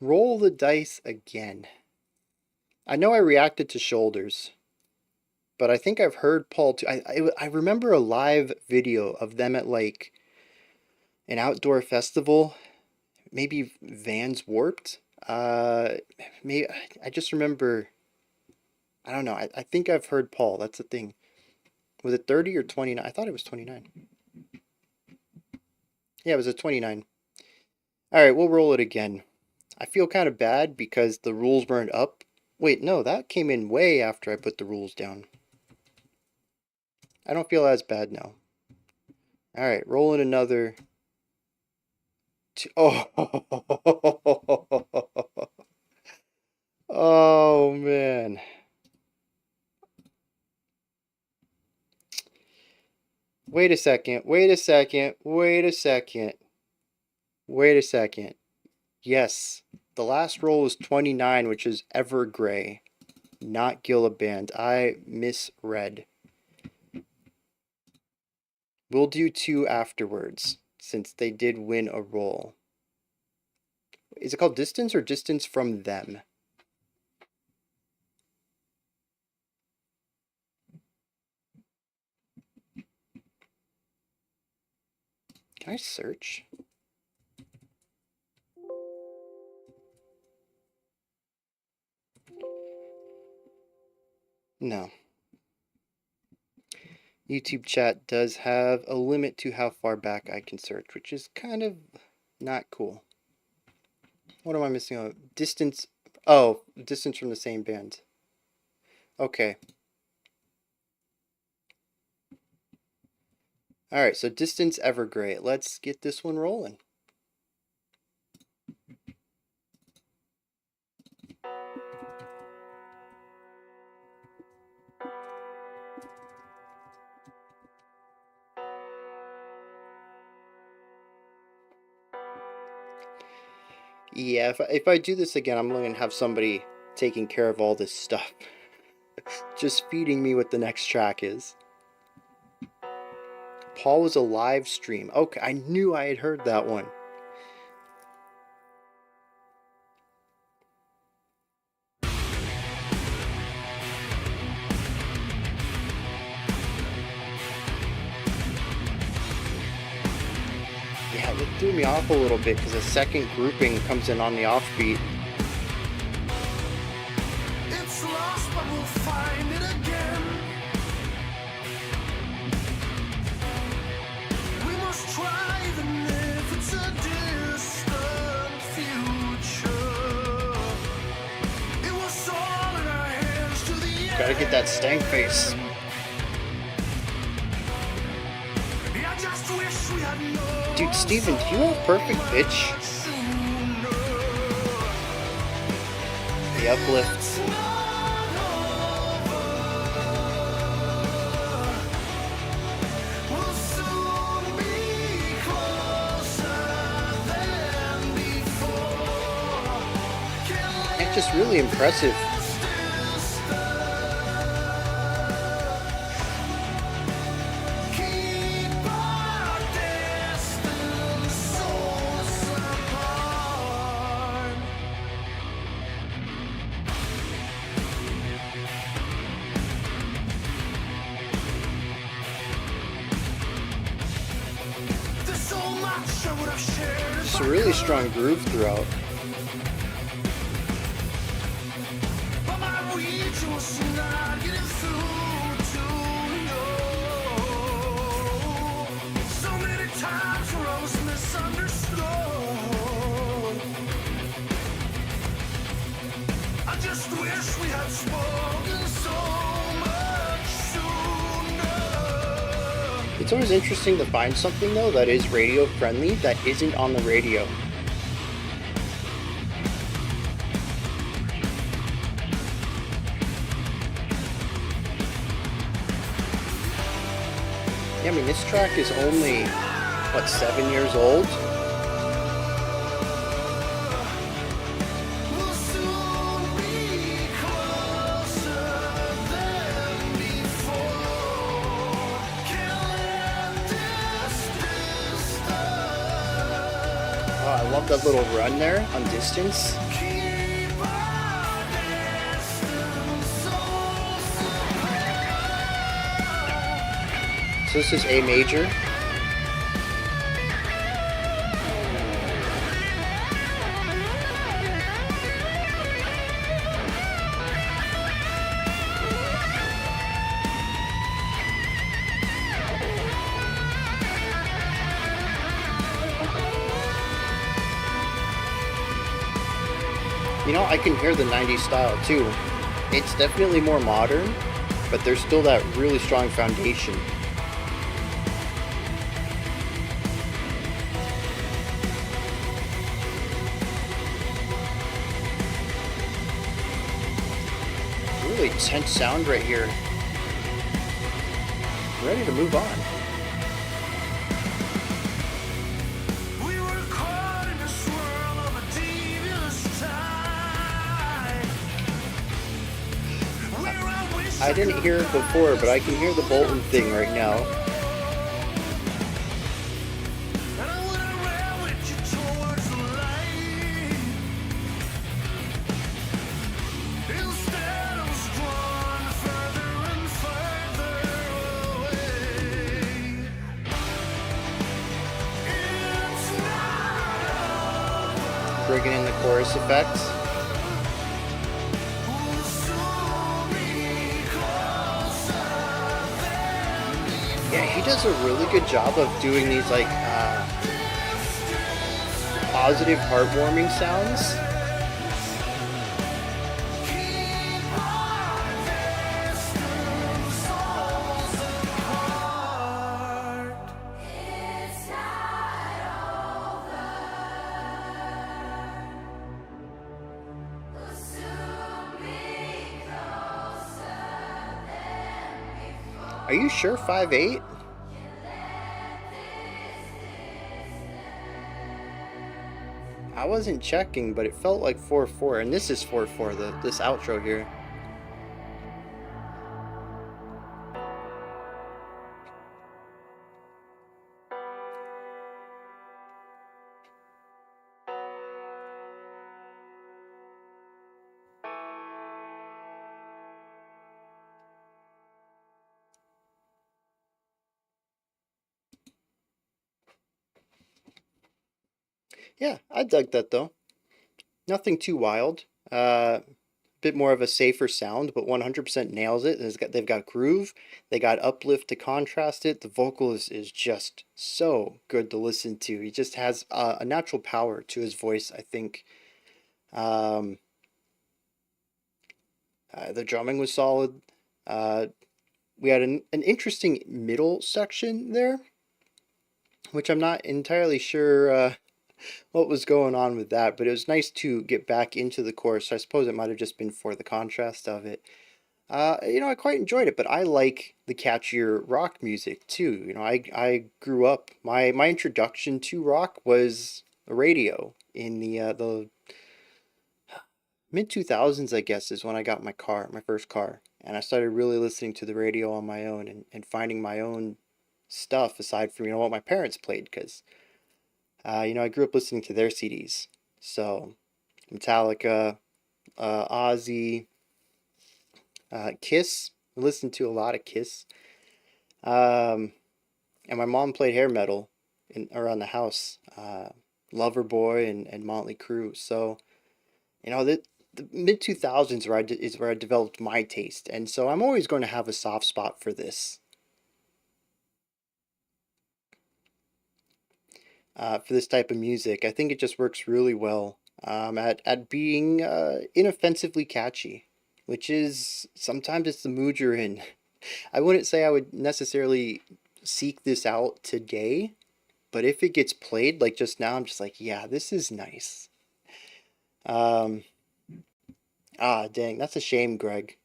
Roll the dice again. I know I reacted to Shoulders, but I think I've heard Paul too. I remember a live video of them at like an outdoor festival. Maybe Vans Warped. Maybe I just remember. I don't know. I think I've heard Paul. That's the thing. Was it 30 or 29? I thought it was 29. Yeah, it was a 29. All right, we'll roll it again. I feel kind of bad because the rules weren't up. Wait, no, that came in way after I put the rules down. I don't feel as bad now. All right, rolling another. Oh. Oh, man. Wait a second. Wait a second. Wait a second. Wait a second. Yes, the last roll was 29, which is Evergrey, not Gilliband. I misread. We'll do two afterwards, since they did win a roll. Is it called Distance or Distance from Them? Can I search? No. YouTube chat does have a limit to how far back I can search, which is kind of not cool. What am I missing out? Distance. Oh, Distance from the same band. Okay. Alright, so Distance Evergrey. Let's get this one rolling. Yeah, if I do this again, I'm going to have somebody taking care of all this stuff. Just feeding me what the next track is. Paul was a live stream. Okay, I knew I had heard that one. Yeah, it threw me off a little bit because the second grouping comes in on the offbeat. It's lost, but we'll find it again. We must try even if it's a distant future. It was all in our hands to the end. Gotta get that stank face. I just wish we had known. Dude, Steven, do you have perfect pitch? The uplifts. We'll soon be closer than before. It's just really impressive. Just a really strong groove throughout. I just wish we had spoken so much sooner. It's always interesting to find something though that is radio friendly that isn't on the radio. Yeah, I mean this track is only, what, 7 years old? We'll soon be closer than before. Can't let this distance Oh, I love that little run there on distance. keep our distance so So this is A major. You know, I can hear the 90s style too. It's definitely more modern, but there's still that really strong foundation. Really tense sound right here. Ready to move on. we were caught in a swirl of a devious tide. Where I wish I didn't hear it before, but I can hear the Bolton thing right now. and I would have ran with you towards the light. Instead, I was drawn further and further away. It's not Bringing in the chorus effects. we'll soon be closer than Yeah, he does a really good job of doing these like positive, heartwarming sounds. keep our distance souls apart. It's not over. We'll soon be closer than before. Are you sure 5'8"? I wasn't checking, but it felt like 4'4", and this is 4'4", this outro here. Yeah, I dug that though. Nothing too wild. Bit more of a safer sound, but 100% nails it. They've got groove, they got uplift to contrast it. The vocal is just so good to listen to. He just has a natural power to his voice, I think. The drumming was solid. We had an interesting middle section there, which I'm not entirely sure what was going on with that, but it was nice to get back into the chorus. I suppose it might have just been for the contrast of it. You know, I quite enjoyed it, but I like the catchier rock music too. You know, I grew up, my introduction to rock was the radio in the mid 2000s, I guess, is when I got my first car, and I started really listening to the radio on my own and finding my own stuff aside from, you know, what my parents played, because you know, I grew up listening to their CDs. So Metallica, Ozzy, Kiss. I listened to a lot of Kiss. And my mom played hair metal. around the house, Loverboy and Motley Crue. So, you know, the mid 2000s is where I developed my taste, and so I'm always going to have a soft spot for this. For this type of music, I think it just works really well at being inoffensively catchy, which is sometimes it's the mood you're in. I wouldn't say I would necessarily seek this out today, but if it gets played like just now, I'm just like, yeah, this is nice. Dang, that's a shame, Greg.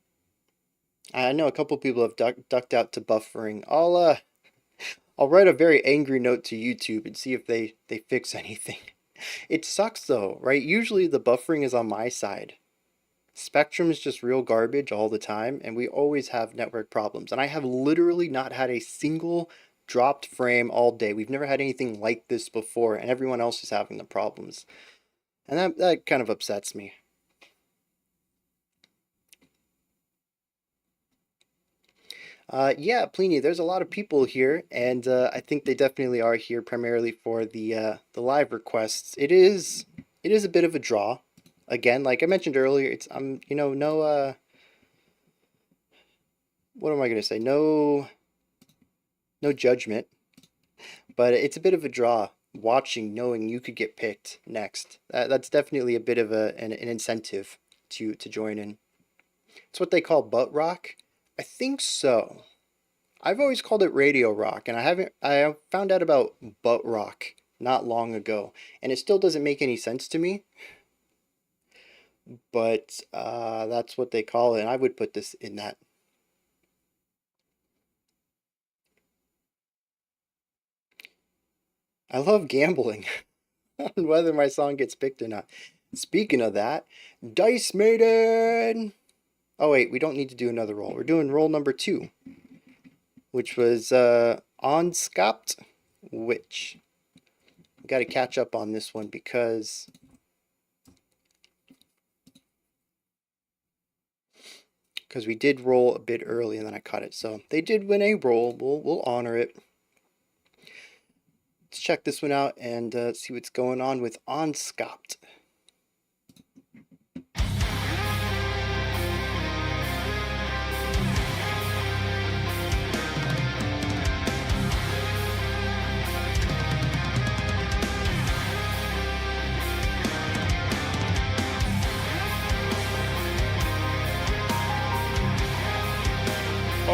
I know a couple people have ducked out to buffering. I'll write a very angry note to YouTube and see if they fix anything. It sucks though, right? Usually the buffering is on my side. Spectrum is just real garbage all the time, and we always have network problems. And I have literally not had a single dropped frame all day. We've never had anything like this before, and everyone else is having the problems. And that kind of upsets me. Yeah, Pliny, there's a lot of people here, and I think they definitely are here primarily for the live requests. It is a bit of a draw. Again, like I mentioned earlier, it's you know, no what am I gonna say? No judgment, but it's a bit of a draw watching, knowing you could get picked next. That's definitely a bit of an incentive to join in. It's what they call butt rock. I think so. I've always called it radio rock, and I found out about butt rock not long ago, and it still doesn't make any sense to me. But that's what they call it, and I would put this in that. I love gambling on whether my song gets picked or not. Speaking of that, Dice Maiden! Oh wait, we don't need to do another roll. We're doing roll number 2, which was Ondskapt, which we got to catch up on this one because we did roll a bit early and then I caught it. So they did win a roll. We'll honor it. Let's check this one out and see what's going on with Ondskapt.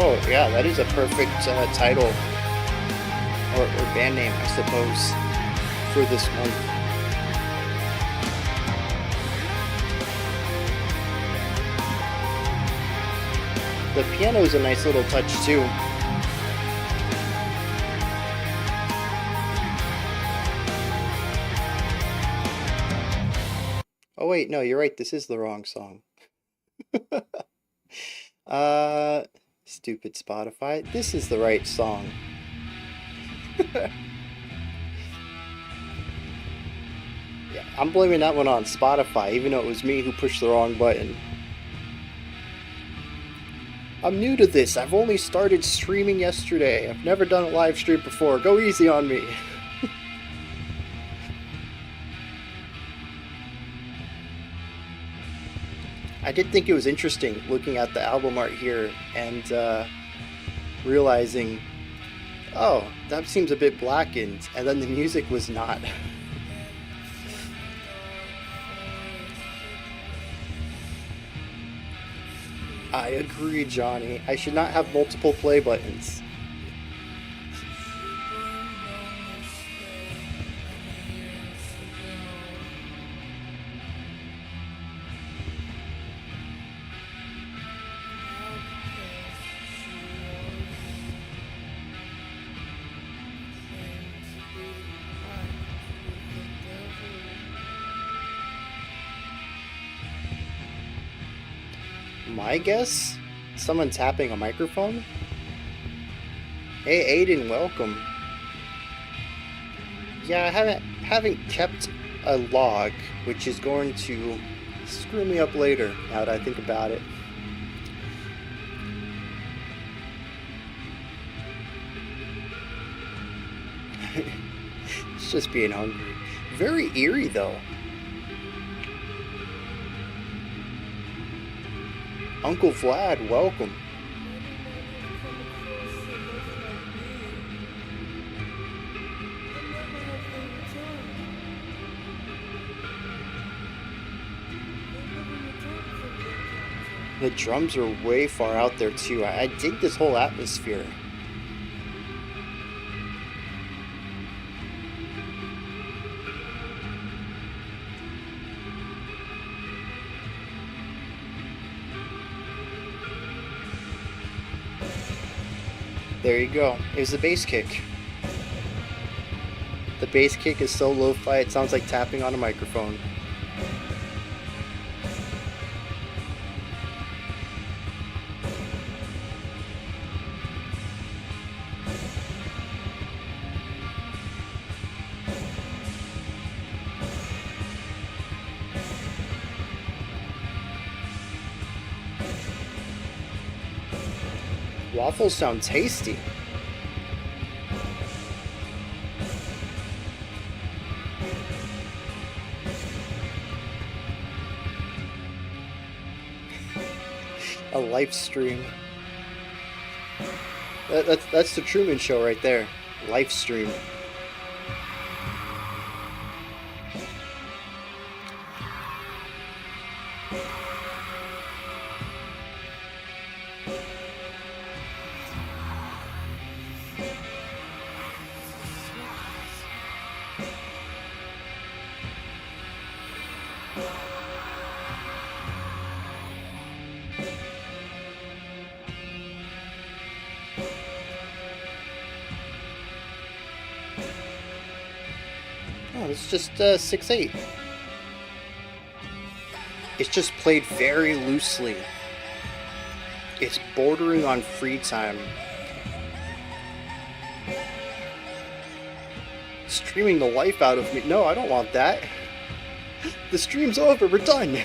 Oh yeah, that is a perfect title or band name, I suppose, for this month. The piano is a nice little touch too. Oh wait, no, you're right. This is the wrong song. Stupid Spotify. This is the right song. Yeah, I'm blaming that one on Spotify, even though it was me who pushed the wrong button. I'm new to this. I've only started streaming yesterday. I've never done a live stream before. Go easy on me. I did think it was interesting looking at the album art here and realizing, oh, that seems a bit blackened, and then the music was not. I agree, Johnny. I should not have multiple play buttons. My guess? Someone tapping a microphone? Hey Aiden, welcome. Yeah, I haven't kept a log, which is going to screw me up later, now that I think about it. He's just being hungry. Very eerie, though. Uncle Vlad, welcome. The drums are way far out there too. I dig this whole atmosphere. There you go. Here's the bass kick. The bass kick is so lo-fi it sounds like tapping on a microphone. Waffles sound tasty. A live stream. That's the Truman Show right there. Live stream. Oh, it's just 6/8. It's just played very loosely. It's bordering on free time. Streaming the life out of me. No, I don't want that. The stream's over. We're done.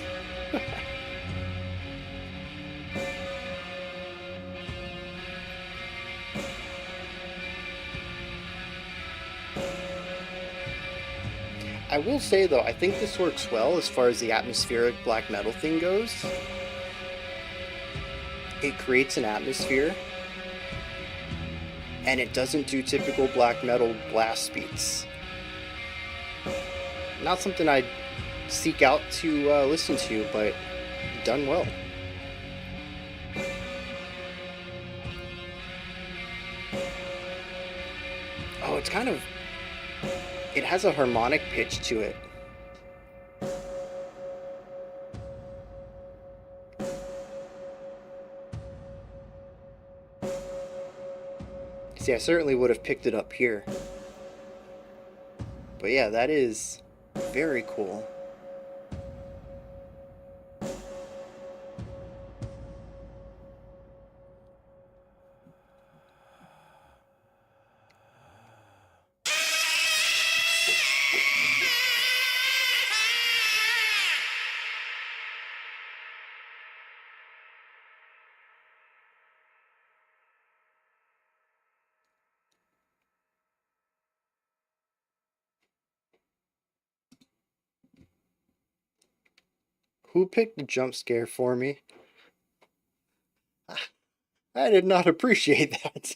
I will say though, I think this works well as far as the atmospheric black metal thing goes. It creates an atmosphere, and it doesn't do typical black metal blast beats. Not something I'd seek out to listen to, but done well. Oh, it's kind of... It has a harmonic pitch to it. See, I certainly would have picked it up here. But yeah, that is very cool. Who picked the jump scare for me? I did not appreciate that.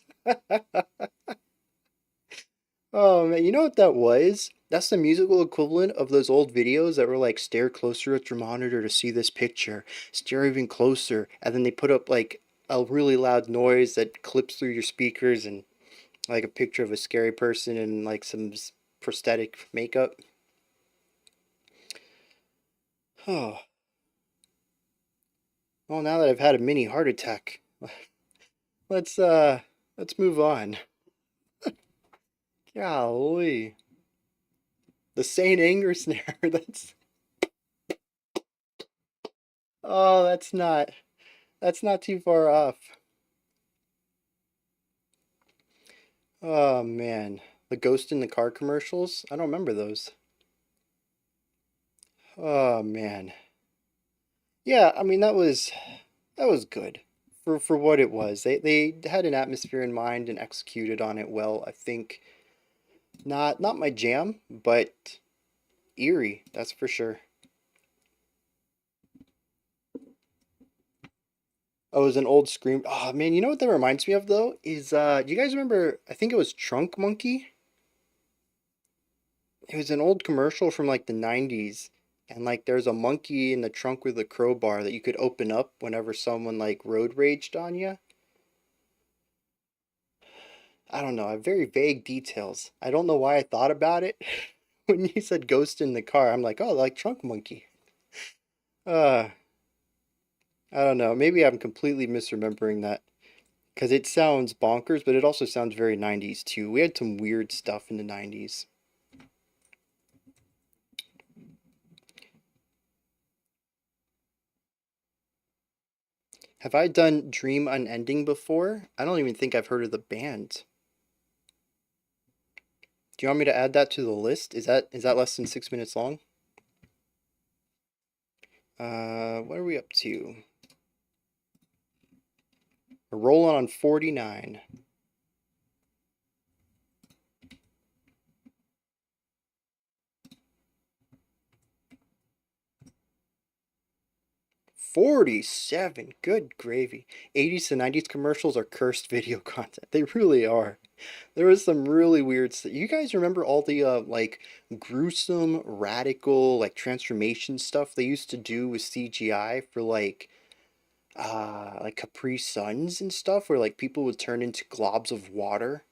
Oh man, you know what that was? That's the musical equivalent of those old videos that were like, stare closer at your monitor to see this picture, stare even closer, and then they put up like a really loud noise that clips through your speakers and like a picture of a scary person and like some prosthetic makeup. Oh. Well, now that I've had a mini heart attack, let's move on. Golly. The Saint Anger snare, that's... Oh, that's not too far off. Oh man. The Ghost in the Car commercials? I don't remember those. Oh man. Yeah, I mean that was good for what it was. They had an atmosphere in mind and executed on it well. I think Not my jam, but eerie, that's for sure. Oh, it was an old Scream. Oh man, you know what that reminds me of though? Is do you guys remember, I think it was Trunk Monkey? It was an old commercial from like the 90s. And like there's a monkey in the trunk with a crowbar that you could open up whenever someone like road raged on you. I don't know, I have very vague details. I don't know why I thought about it. When you said ghost in the car, I'm like, oh, like Trunk Monkey. Uh, I don't know. Maybe I'm completely misremembering that. Because it sounds bonkers, but it also sounds very 90s too. We had some weird stuff in the 90s. Have I done Dream Unending before? I don't even think I've heard of the band. Do you want me to add that to the list? Is that less than 6 minutes long? What are we up to? We're rolling on 49. $47. Good gravy. 80s to 90s commercials are cursed video content. They really are. There was some really weird stuff. You guys remember all the like gruesome, radical, like transformation stuff they used to do with CGI for like Capri Suns and stuff, where like people would turn into globs of water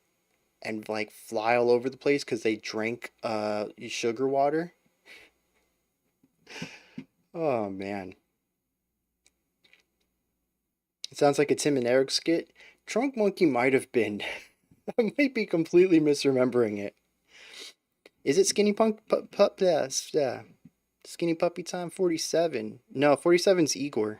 and like fly all over the place because they drank sugar water. Oh man. It sounds like a Tim and Eric skit. Trunk Monkey might have been. I might be completely misremembering it. Is it Skinny Pup? Yeah. Skinny Puppy Time 47. No, 47's Igorrr.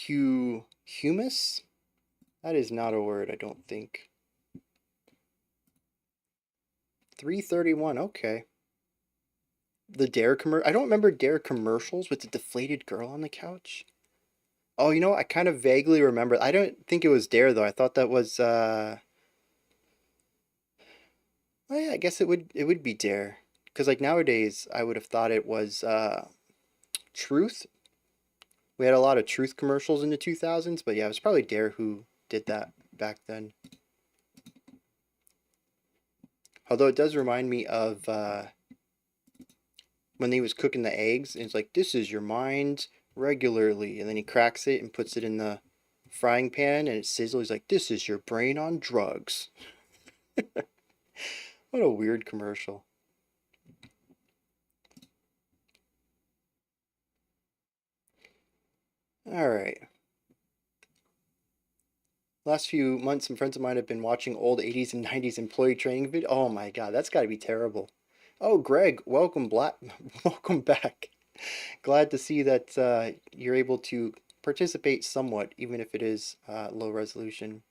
Houmous? That is not a word, I don't think. 331, okay. The Dare commercial. I don't remember Dare commercials with the deflated girl on the couch. Oh, you know, I kind of vaguely remember. I don't think it was Dare though. I thought that was oh yeah, I guess it would be Dare. Because like nowadays I would have thought it was Truth. We had a lot of Truth commercials in the 2000s, but yeah, it was probably Dare who did that back then. Although it does remind me of when he was cooking the eggs, and it's like, this is your mind regularly. And then he cracks it and puts it in the frying pan and it sizzles. He's like, this is your brain on drugs. What a weird commercial. Alright. Last few months, some friends of mine have been watching old 80s and 90s employee training videos. Oh my god, that's got to be terrible. Oh, Greg, welcome welcome back. Glad to see that you're able to participate somewhat, even if it is low resolution.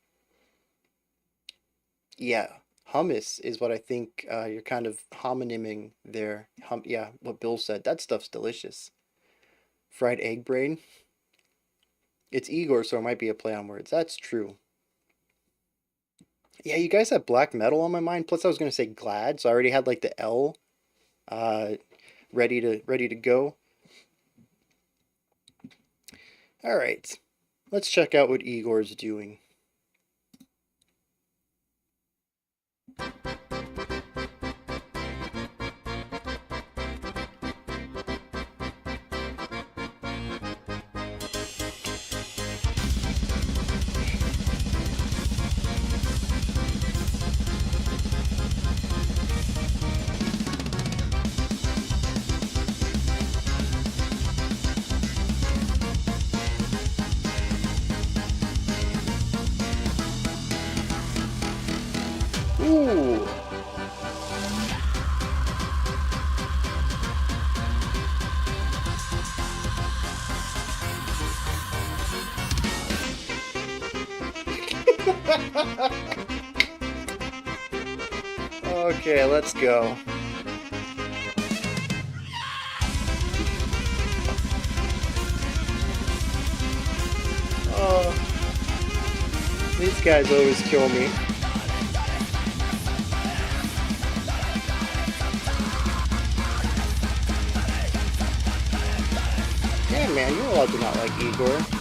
Yeah, hummus is what I think you're kind of homonyming there. Yeah, what Bill said. That stuff's delicious. Fried egg brain. It's Igorrr, so it might be a play on words. That's true. Yeah, you guys have black metal on my mind. Plus, I was gonna say glad, so I already had like the L ready to go. All right, let's check out what Igorr's doing. Ooh. Okay, let's go. Oh, these guys always kill me. Yeah, man, you're allowed to not like Igorrr.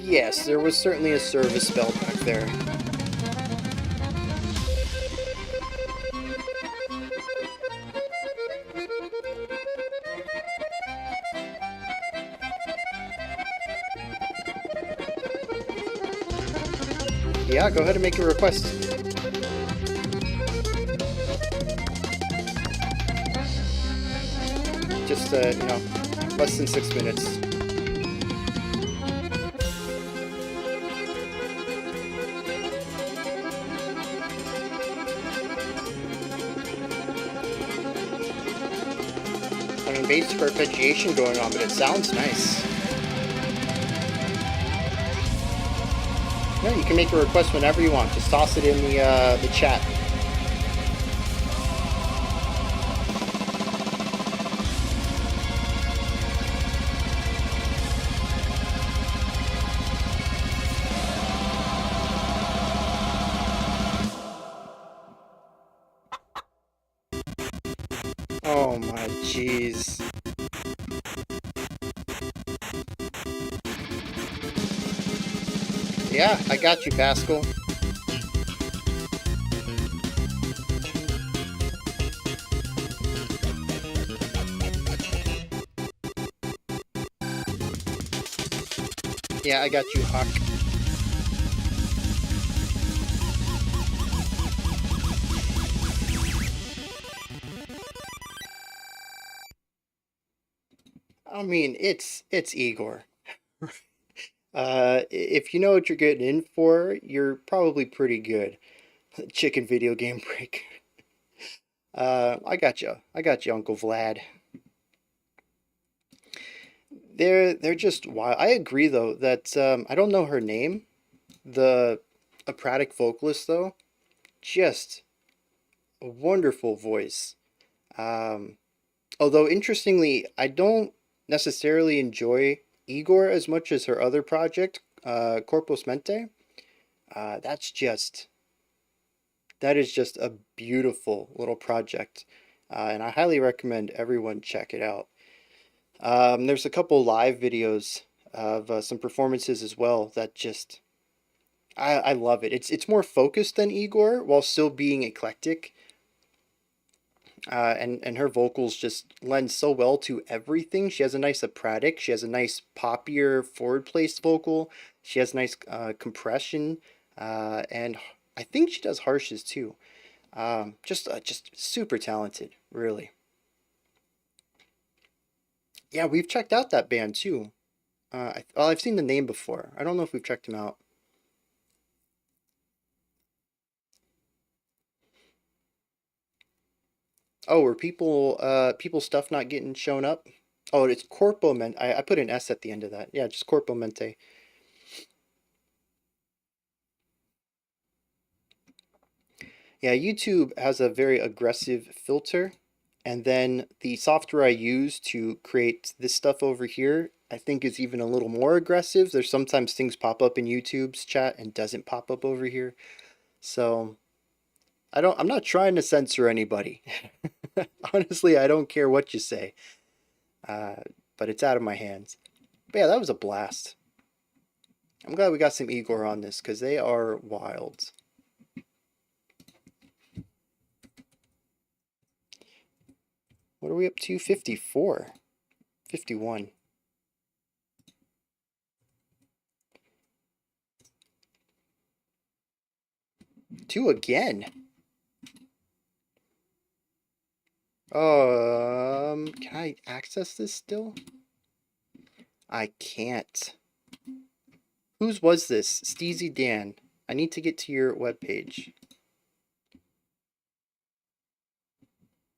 Yes, there was certainly a service spell back there. Yeah, go ahead and make a request. Just, you know, less than 6 minutes. I mean, basic arpeggiation going on, but it sounds nice. Yeah, you can make a request whenever you want. Just toss it in the chat. Oh my jeez. Yeah, I got you, Pascal. Yeah, I got you, Huck. I mean, it's Igorrr. If you know what you're getting in for, you're probably pretty good. Chicken video game break. I got you. I got you, Uncle Vlad. They're just wild. I agree though that I don't know her name. The operatic vocalist though, just a wonderful voice. Although interestingly, I don't necessarily enjoy Igorrr as much as her other project, Corpus Mente. That is just a beautiful little project, and I highly recommend everyone check it out. There's a couple live videos of some performances as well that just I love it. It's more focused than Igorrr while still being eclectic. And her vocals just lend so well to everything. She has a nice operatic. She has a nice poppier forward placed vocal. She has nice compression, and I think she does harshes too. Just super talented, really. Yeah, we've checked out that band too. Well, I've seen the name before. I don't know if we've checked them out. Oh, were people's stuff not getting shown up? Oh, it's Corpo Mente. I put an S at the end of that. Yeah, just Corpo Mente. Yeah, YouTube has a very aggressive filter, and then the software I use to create this stuff over here, I think is even a little more aggressive. There's sometimes things pop up in YouTube's chat and doesn't pop up over here. So I'm not trying to censor anybody. Honestly, I don't care what you say. But it's out of my hands. But yeah, that was a blast. I'm glad we got some Igorrr on this because they are wild. What are we up to? 54. 51. Two again. Can I access this still? I can't. Whose was this? Steezy Dan. I need to get to your webpage.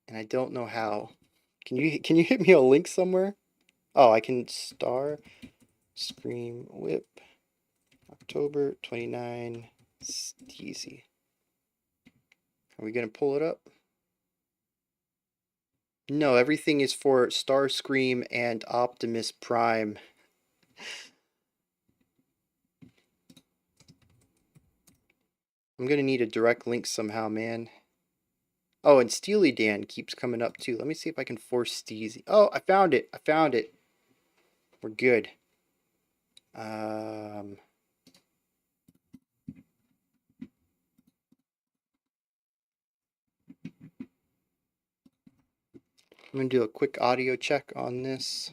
And I don't know how. Can you hit me a link somewhere? Oh, I can star Scream Whip October 29 Steezy. Are we gonna pull it up? No, everything is for Starscream and Optimus Prime. I'm gonna need a direct link somehow, man. Oh, and Steely Dan keeps coming up too. Let me see if I can force Steezy. Oh, I found it. I found it. We're good. I'm gonna do a quick audio check on this.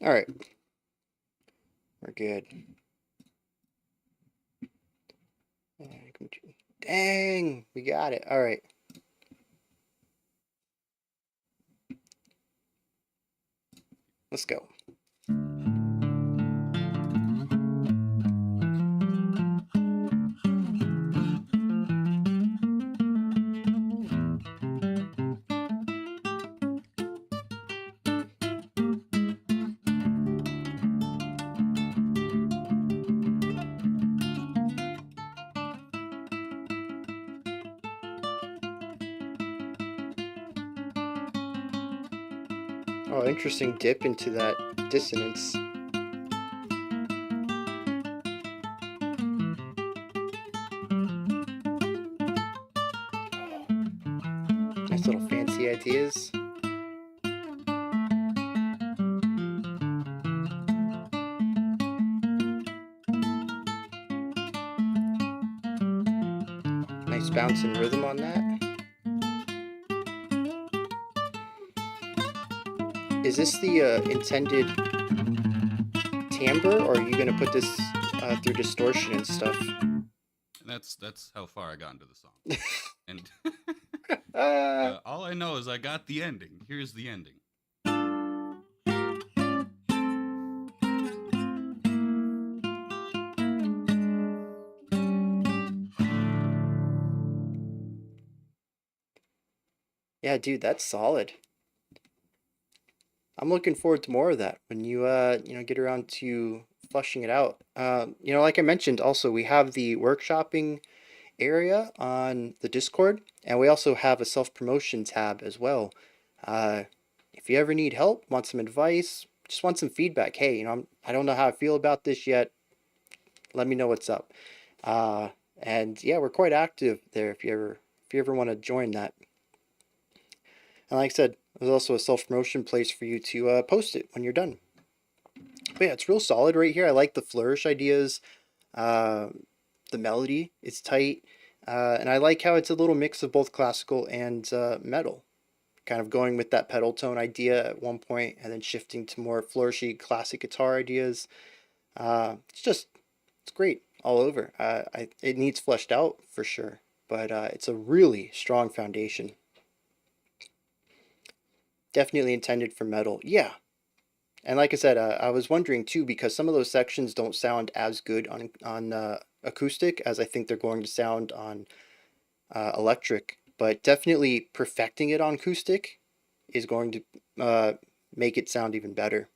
All right, we're good. Dang, we got it. All right. Let's go. Oh, interesting dip into that dissonance. Nice little fancy ideas. Nice bounce and rhythm on that. Is this the intended timbre, or are you gonna put this through distortion and stuff? That's how far I got into the song. And all I know is I got the ending. Here's the ending. Yeah, dude, that's solid. I'm looking forward to more of that when you get around to flushing it out. Like I mentioned, also we have the workshopping area on the Discord, and we also have a self-promotion tab as well. If you ever need help, want some advice, just want some feedback, hey, I don't know how I feel about this yet. Let me know what's up. And yeah, we're quite active there if you ever want to join that. And like I said, there's also a self-promotion place for you to post it when you're done. But yeah, it's real solid right here. I like the flourish ideas. The melody is tight. And I like how it's a little mix of both classical and metal. Kind of going with that pedal tone idea at one point and then shifting to more flourishy classic guitar ideas. It's great all over. It needs fleshed out for sure, but it's a really strong foundation. Definitely intended for metal. Yeah. And like I said, I was wondering too, because some of those sections don't sound as good on acoustic as I think they're going to sound on electric. But definitely perfecting it on acoustic is going to make it sound even better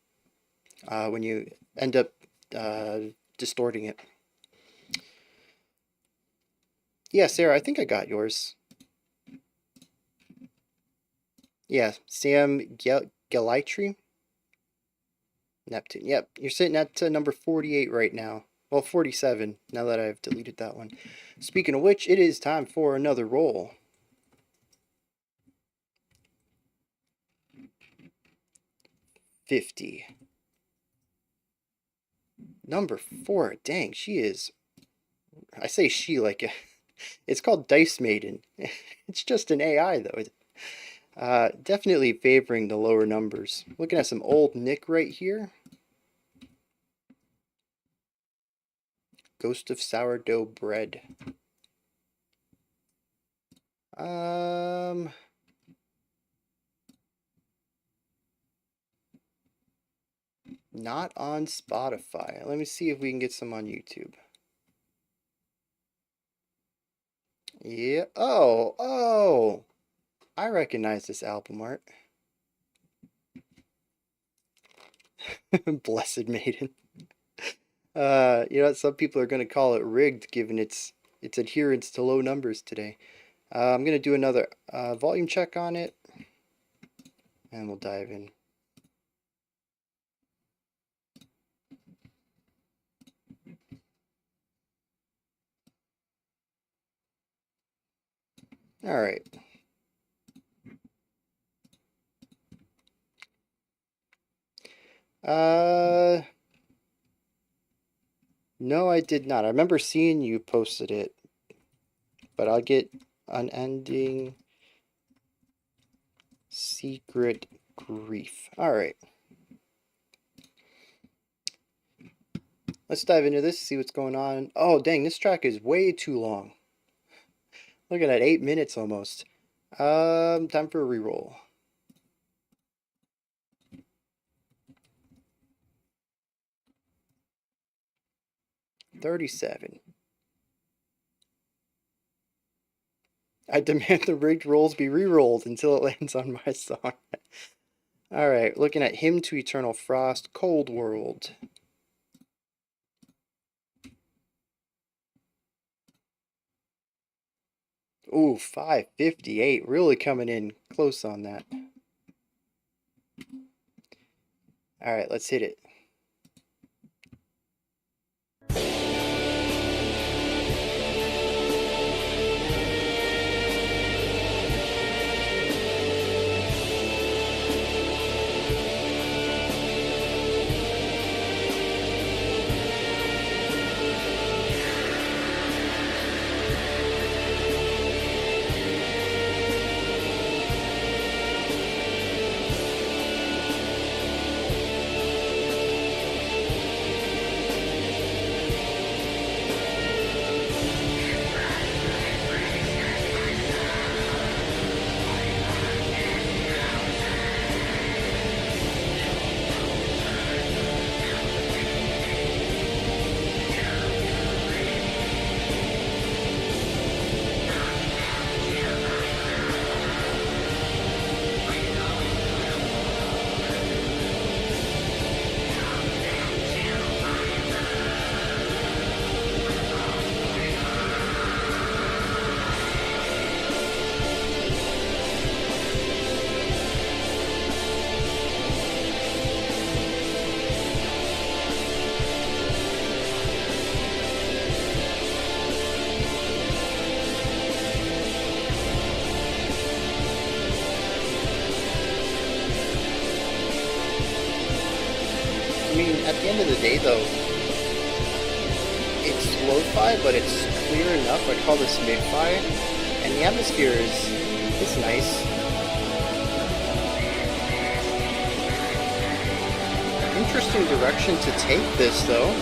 when you end up distorting it. Yeah, Sarah, I think I got yours. Yeah, Sam Galitry. Neptune. Yep, you're sitting at number 48 right now. Well, 47, now that I've deleted that one. Speaking of which, it is time for another roll. Number 4. Dang, she is I say she like it's called Dice Maiden. It's just an AI though. Definitely favoring the lower numbers. Looking at some old Nick right here. Ghost of Sourdough Bread. Not on Spotify. Let me see if we can get some on YouTube. Yeah. Oh. I recognize this album art. Blessed Maiden. You know, some people are going to call it rigged given its adherence to low numbers today. I'm going to do another volume check on it, and we'll dive in. All right. No, I did not. I remember seeing you posted it, but I'll get Unending Secret Grief. All right. Let's dive into this, see what's going on. Oh, dang, this track is way too long. Look at that, 8 minutes almost. Time for a reroll. $37. I demand the rigged rolls be re-rolled until it lands on my song. Alright, looking at Hymn to Eternal Frost, ColdWorld. Ooh, 558. Really coming in close on that. Alright, let's hit it. At the end of the day, though, it's lo-fi, but it's clear enough. I call this mid-fi, and the atmosphere is nice. Interesting direction to take this, though.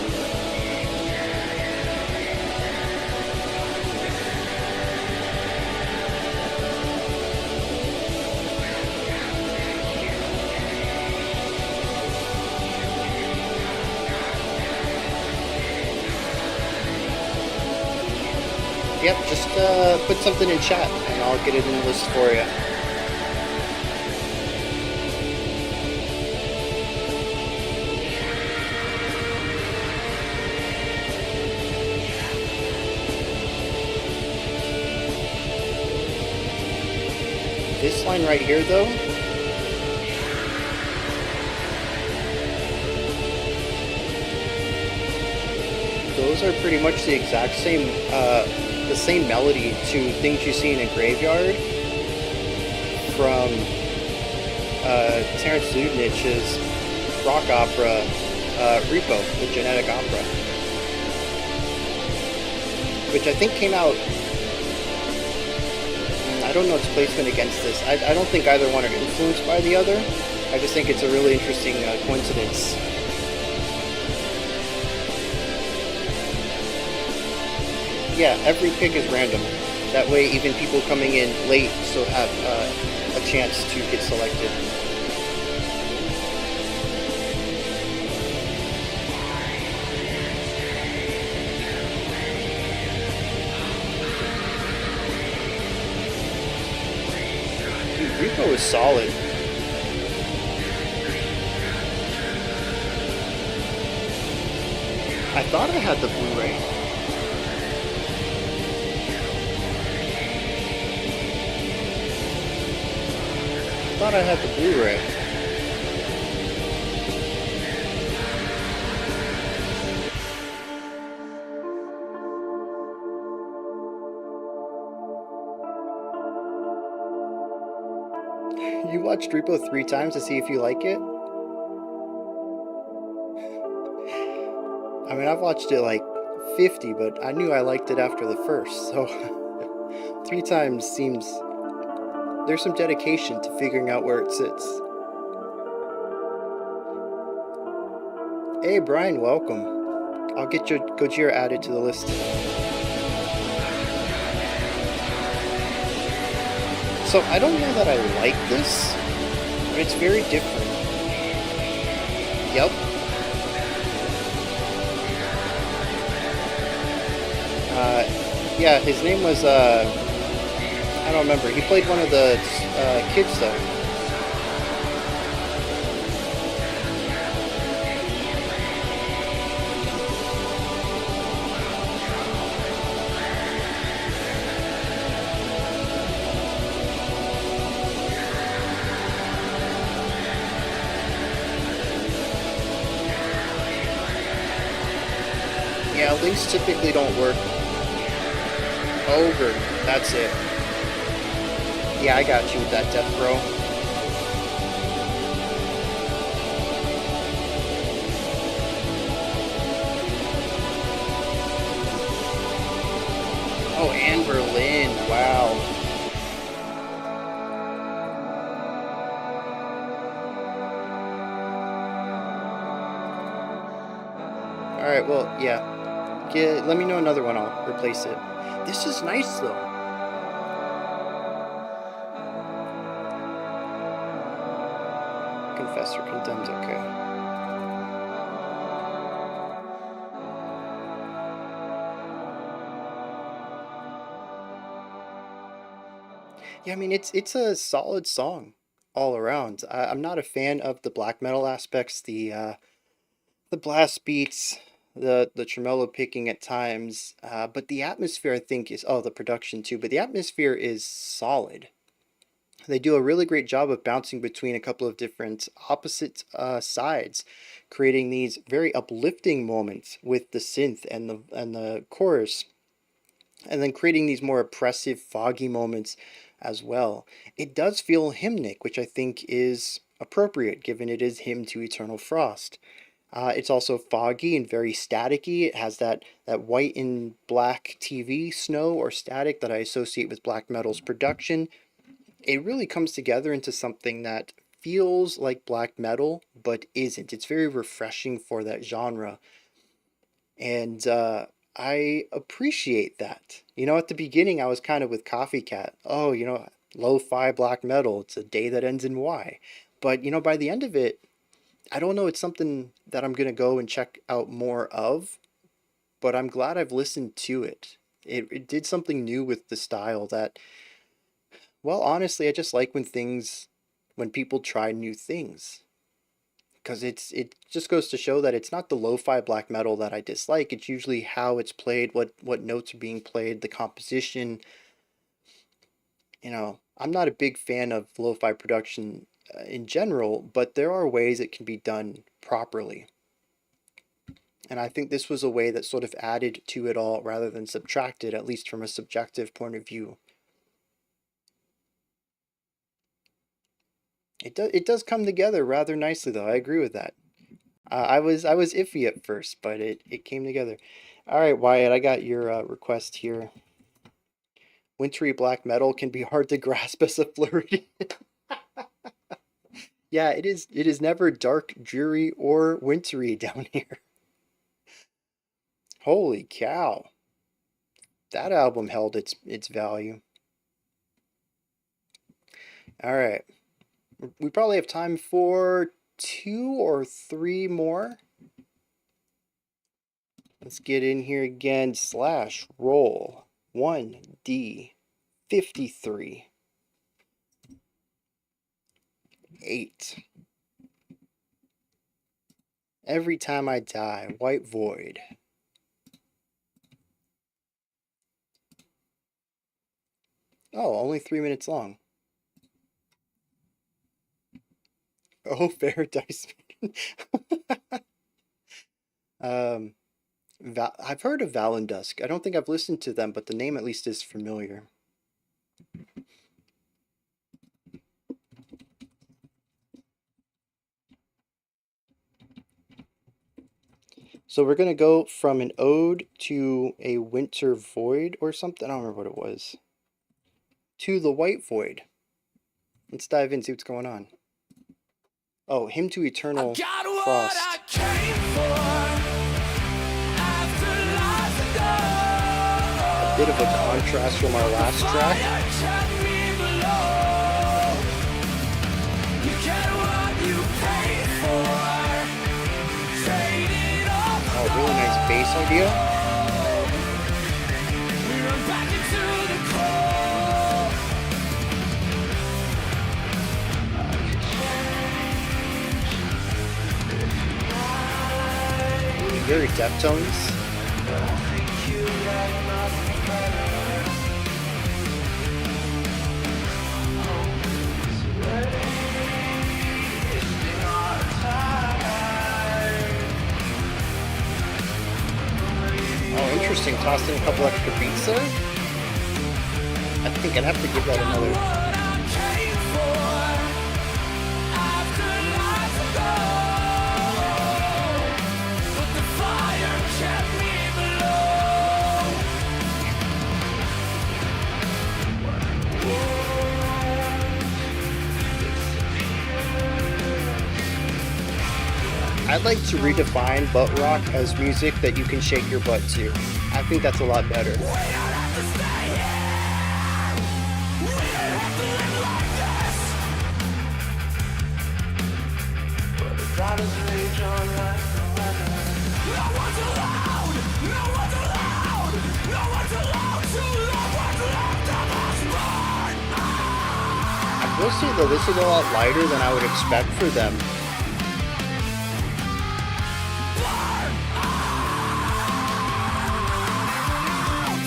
Yep, just put something in chat and I'll get it in the list for you. This line right here, though, those are pretty much the exact same, the same melody to Things You See in a Graveyard from Terence Zudnich's rock opera, Repo, the Genetic Opera. which I think came out. I don't know its placement against this. I don't think either one are influenced by the other. I just think it's a really interesting coincidence. Yeah, every pick is random. That way, even people coming in late still have a chance to get selected. Dude, Rico is solid. I thought I had the Blu-ray. I thought I had the Blu-ray. You watched Repo 3 times to see if you like it? I mean, I've watched it like 50, but I knew I liked it after the first, so 3 times seems... There's some dedication to figuring out where it sits. Hey Brian, welcome. I'll get your Gojira added to the list. So I don't know that I like this, but it's very different. Yep. Yeah, his name was, I don't remember. He played one of the kids, though. Yeah, links typically don't work. Ogre, that's it. Yeah, I got you with that, Death Bro. Oh, and Berlin, wow. Alright, well, yeah. Let me know another one, I'll replace it. This is nice, though. Confessor condemns, okay. Yeah, I mean, it's a solid song all around. I'm not a fan of the black metal aspects, the blast beats, the tremolo picking at times, but the atmosphere I think is, oh, the production too, but the atmosphere is solid. They do a really great job of bouncing between a couple of different opposite sides, creating these very uplifting moments with the synth and the chorus, and then creating these more oppressive, foggy moments as well. It does feel hymnic, which I think is appropriate given it is Hymn to Eternal Frost. It's also foggy and very staticky. It has that white and black TV snow or static that I associate with black metal's production. It really comes together into something that feels like black metal, but isn't. It's very refreshing for that genre. And I appreciate that. You know, at the beginning, I was kind of with Coffee Cat. Oh, you know, lo-fi black metal. It's a day that ends in Y. But, you know, by the end of it, I don't know. It's something that I'm going to go and check out more of. But I'm glad I've listened to it. It did something new with the style that... Well, honestly, I just like when people try new things. Because it just goes to show that it's not the lo-fi black metal that I dislike. It's usually how it's played, what notes are being played, the composition. You know, I'm not a big fan of lo-fi production in general, but there are ways it can be done properly. And I think this was a way that sort of added to it all rather than subtracted, at least from a subjective point of view. It does come together rather nicely, though. I agree with that. I was iffy at first, but it came together. All right, Wyatt, I got your request here. Wintry black metal can be hard to grasp as a Floridian. Yeah, it is. It is never dark, dreary, or wintry down here. Holy cow! That album held its value. All right, we probably have time for 2 or 3 more. Let's get in here again. Slash roll 1D 53 8. Every time I die, white void. Oh, only 3 minutes long. Oh, fair dice. I've heard of Valendusk. I don't think I've listened to them, but the name at least is familiar. So we're gonna go from an ode to a winter void or something. I don't remember what it was. To the white void. Let's dive in and see what's going on. Oh, hymn to eternal frost. A bit of a contrast from our last track. Oh, really nice bass idea. Very Deftones. Oh, interesting. Tossed in a couple extra beats there. I think I'd have to give that another. I'd like to redefine butt rock as music that you can shake your butt to. I think that's a lot better. I will say though, this is a lot lighter than I would expect for them.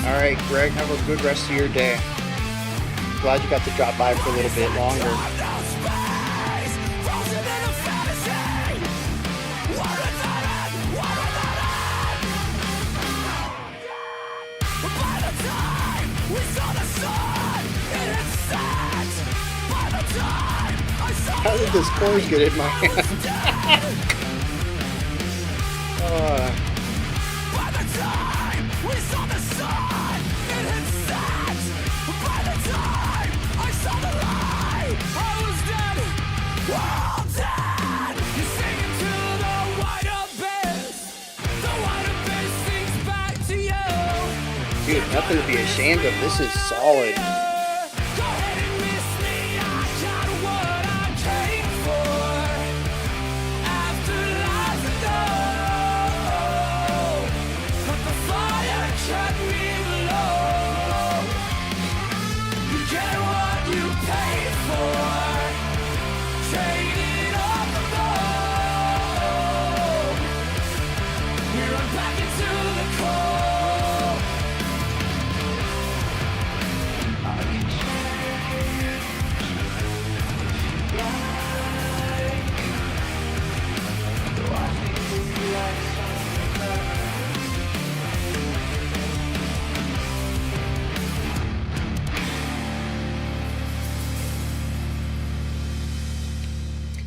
Alright, Greg, have a good rest of your day. Glad you got to drop by for a little bit longer. How did this coin get in my hand? Dude, nothing to be ashamed of. This is solid.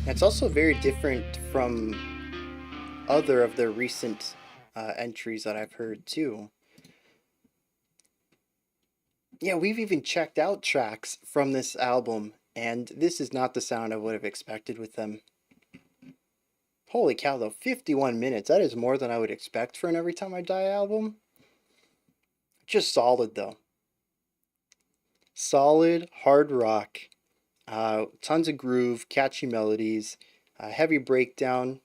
It's also very different from other of their recent entries that I've heard too. Yeah, we've even checked out tracks from this album, and this is not the sound I would have expected with them. Holy cow, though, 51 minutes. That is more than I would expect for an Every Time I Die album. Just solid, though. Solid, hard rock. Tons of groove, catchy melodies, heavy breakdown.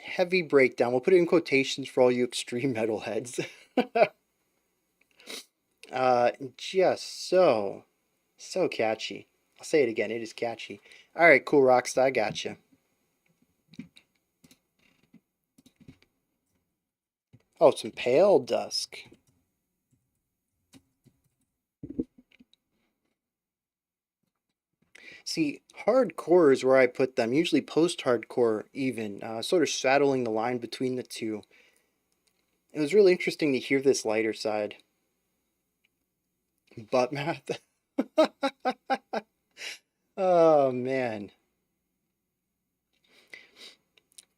Heavy breakdown. We'll put it in quotations for all you extreme metal heads. Just so catchy. I'll say it again, it is catchy. Alright, cool Rockstar, I gotcha. Oh, some pale dusk. See, hardcore is where I put them, usually post-hardcore even, sort of straddling the line between the two. It was really interesting to hear this lighter side. Butt math. Oh man.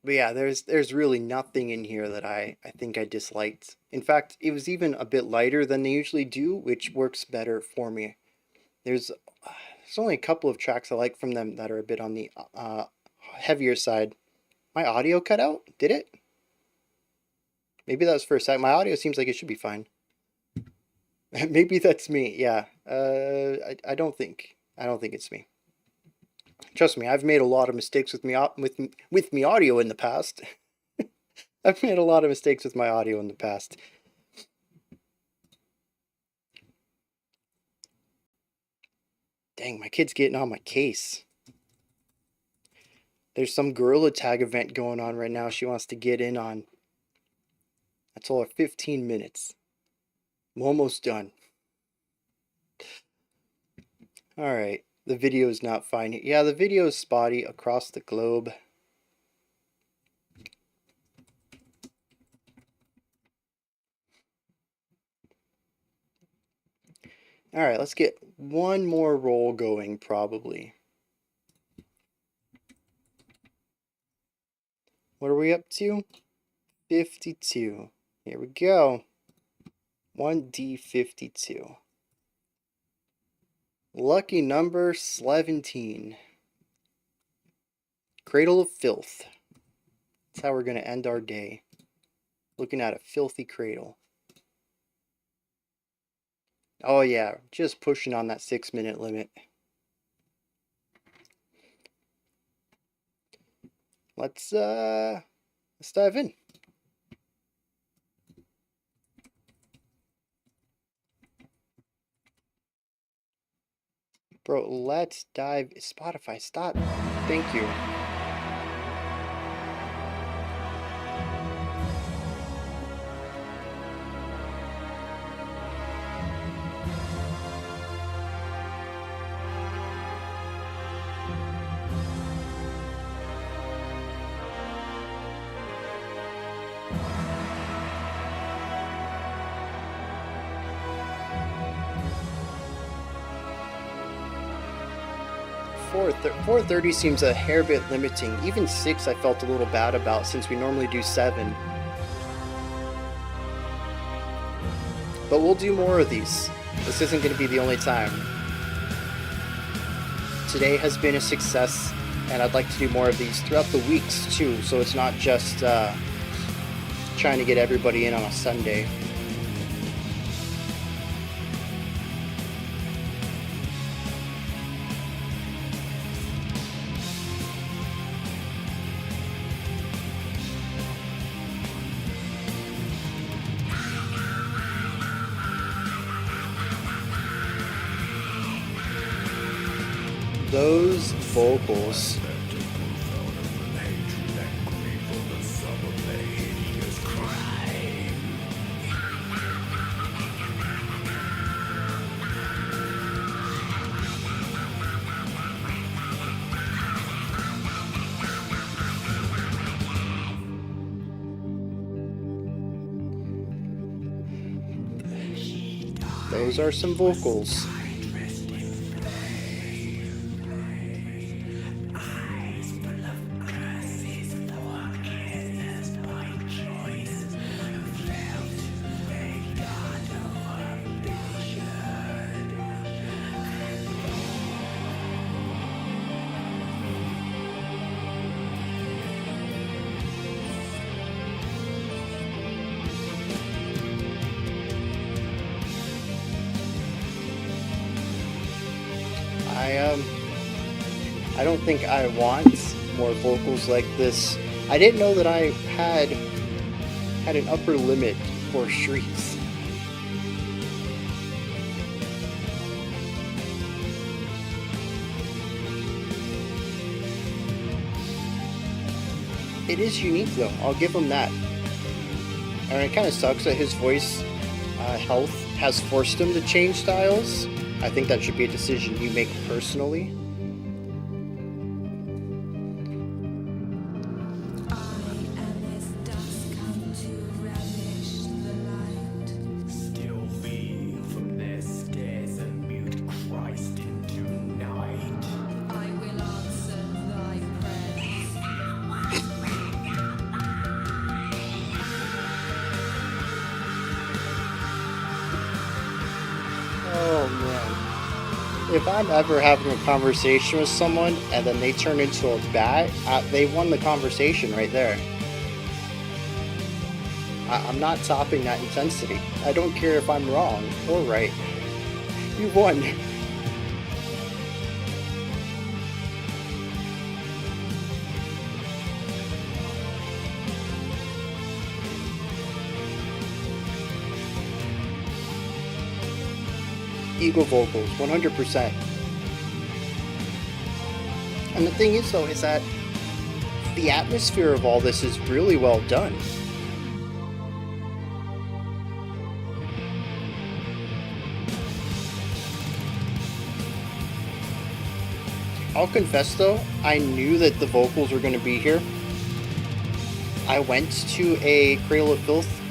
But yeah, there's really nothing in here that I think I disliked. In fact, it was even a bit lighter than they usually do, which works better for me. There's only a couple of tracks I like from them that are a bit on the heavier side. My audio cut out? Did it? Maybe that was for a sec. My audio seems like it should be fine. Maybe that's me. Yeah. I don't think it's me. Trust me, I've made a lot of mistakes with me audio in the past. I've made a lot of mistakes with my audio in the past. Dang, my kid's getting on my case. There's some gorilla tag event going on right now she wants to get in on. That's all 15 minutes. I'm almost done. Alright, the video is not fine. Yeah, the video is spotty across the globe. Alright, let's get one more roll going, probably. What are we up to? 52. Here we go. 1D52. Lucky number 17. Cradle of Filth. That's how we're going to end our day. Looking at a filthy cradle. Oh yeah, just pushing on that 6-minute limit. Let's dive in. Bro, let's dive. Spotify, stop. Thank you. Four 30 seems a hair bit limiting. Even 6 I felt a little bad about since we normally do 7. But we'll do more of these. This isn't going to be the only time. Today has been a success, and I'd like to do more of these throughout the weeks too, so it's not just trying to get everybody in on a Sunday. Those vocals. Those are some vocals. I don't think I want more vocals like this. I didn't know that I had an upper limit for shrieks. It is unique though, I'll give him that. And it kind of sucks that his voice health has forced him to change styles. I think that should be a decision you make personally. Oh man. If I'm ever having a conversation with someone and then they turn into a bat, they won the conversation right there. I'm not topping that intensity. I don't care if I'm wrong or right. You won. Eagle vocals, 100%. And the thing is though, is that the atmosphere of all this is really well done. I'll confess though, I knew that the vocals were going to be here. I went to a Cradle of Filth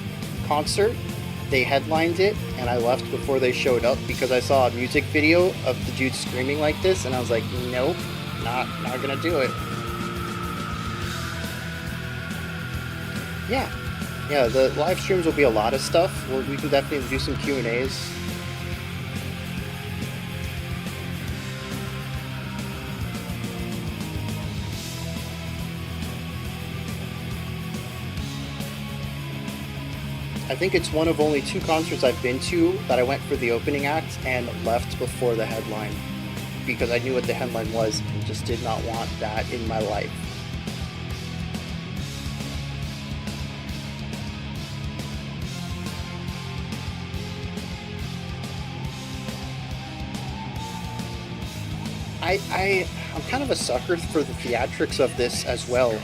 concert. They headlined it, and I left before they showed up because I saw a music video of the dude screaming like this, and I was like, nope, not gonna do it. Yeah, the live streams will be a lot of stuff. We can definitely do some Q&As. I think it's one of only 2 concerts I've been to that I went for the opening act and left before the headline because I knew what the headline was and just did not want that in my life. I'm kind of a sucker for the theatrics of this as well.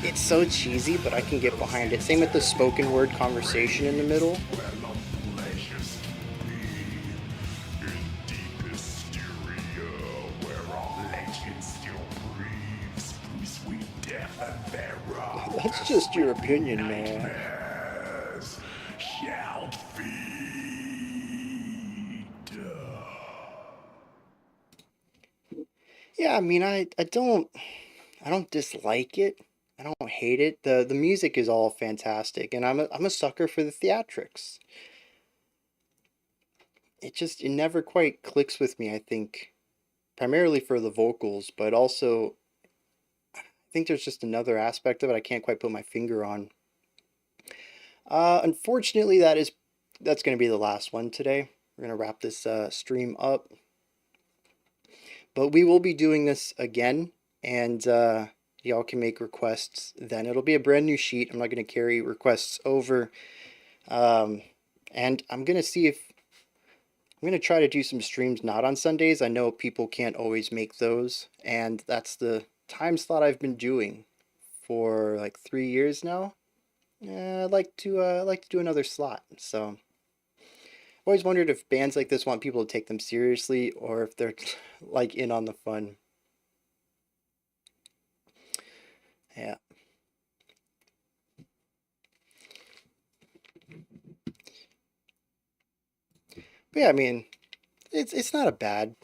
It's so cheesy, but I can get behind it. Same with the spoken word conversation in the middle. That's just your opinion, man. Yeah, I mean, I don't dislike it. I don't hate it. The music is all fantastic, and I'm a sucker for the theatrics. It never quite clicks with me, I think, primarily for the vocals, but also I think there's just another aspect of it I can't quite put my finger on. Unfortunately, that's going to be the last one today. We're going to wrap this stream up. But we will be doing this again, and y'all can make requests then. It'll be a brand new sheet. I'm not going to carry requests over. And I'm going to see if I'm going to try to do some streams not on Sundays. I know people can't always make those, and that's the time slot I've been doing for like 3 years now. I'd like to do another slot. So I've always wondered if bands like this want people to take them seriously or if they're like in on the fun. Yeah. But yeah, I mean, it's not a bad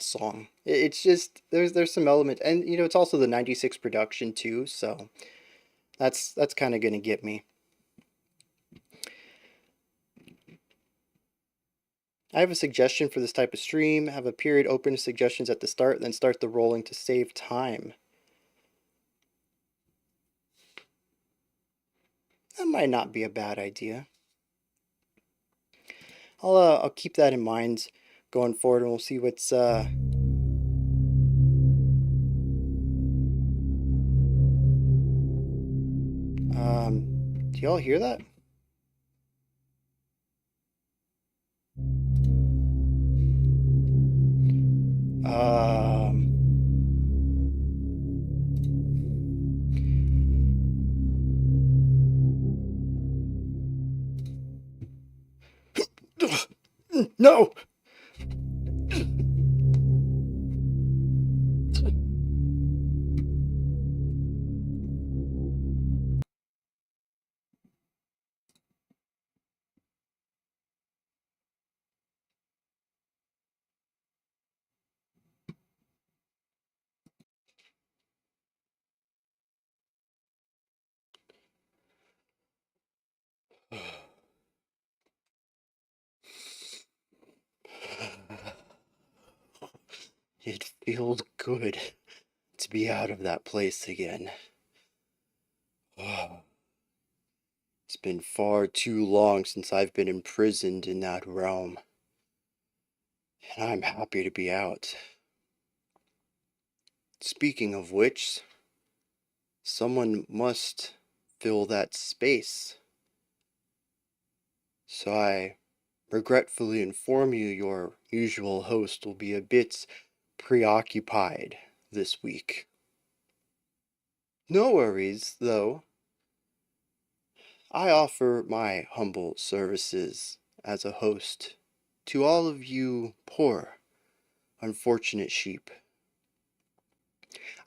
song. It's just there's some element, and you know, it's also the 96 production too, so that's kind of gonna get me. I have a suggestion for this type of stream. Have a period open to suggestions at the start, then start the rolling to save time. That might not be a bad idea. I'll keep that in mind going forward, and we'll see what's Do y'all hear that? Um... No! It feels good to be out of that place again. It's been far too long since I've been imprisoned in that realm, and I'm happy to be out. Speaking of which, someone must fill that space. So I regretfully inform you your usual host will be a bit preoccupied this week. No worries, though. I offer my humble services as a host to all of you poor, unfortunate sheep.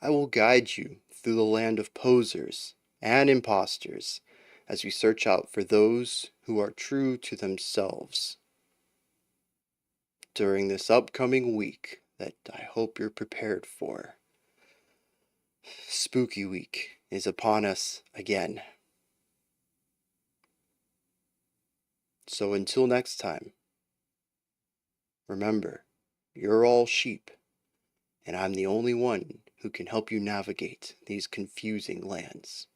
I will guide you through the land of posers and impostors as we search out for those who are true to themselves. During this upcoming week that I hope you're prepared for. Spooky week is upon us again. So until next time, remember, you're all sheep, and I'm the only one who can help you navigate these confusing lands.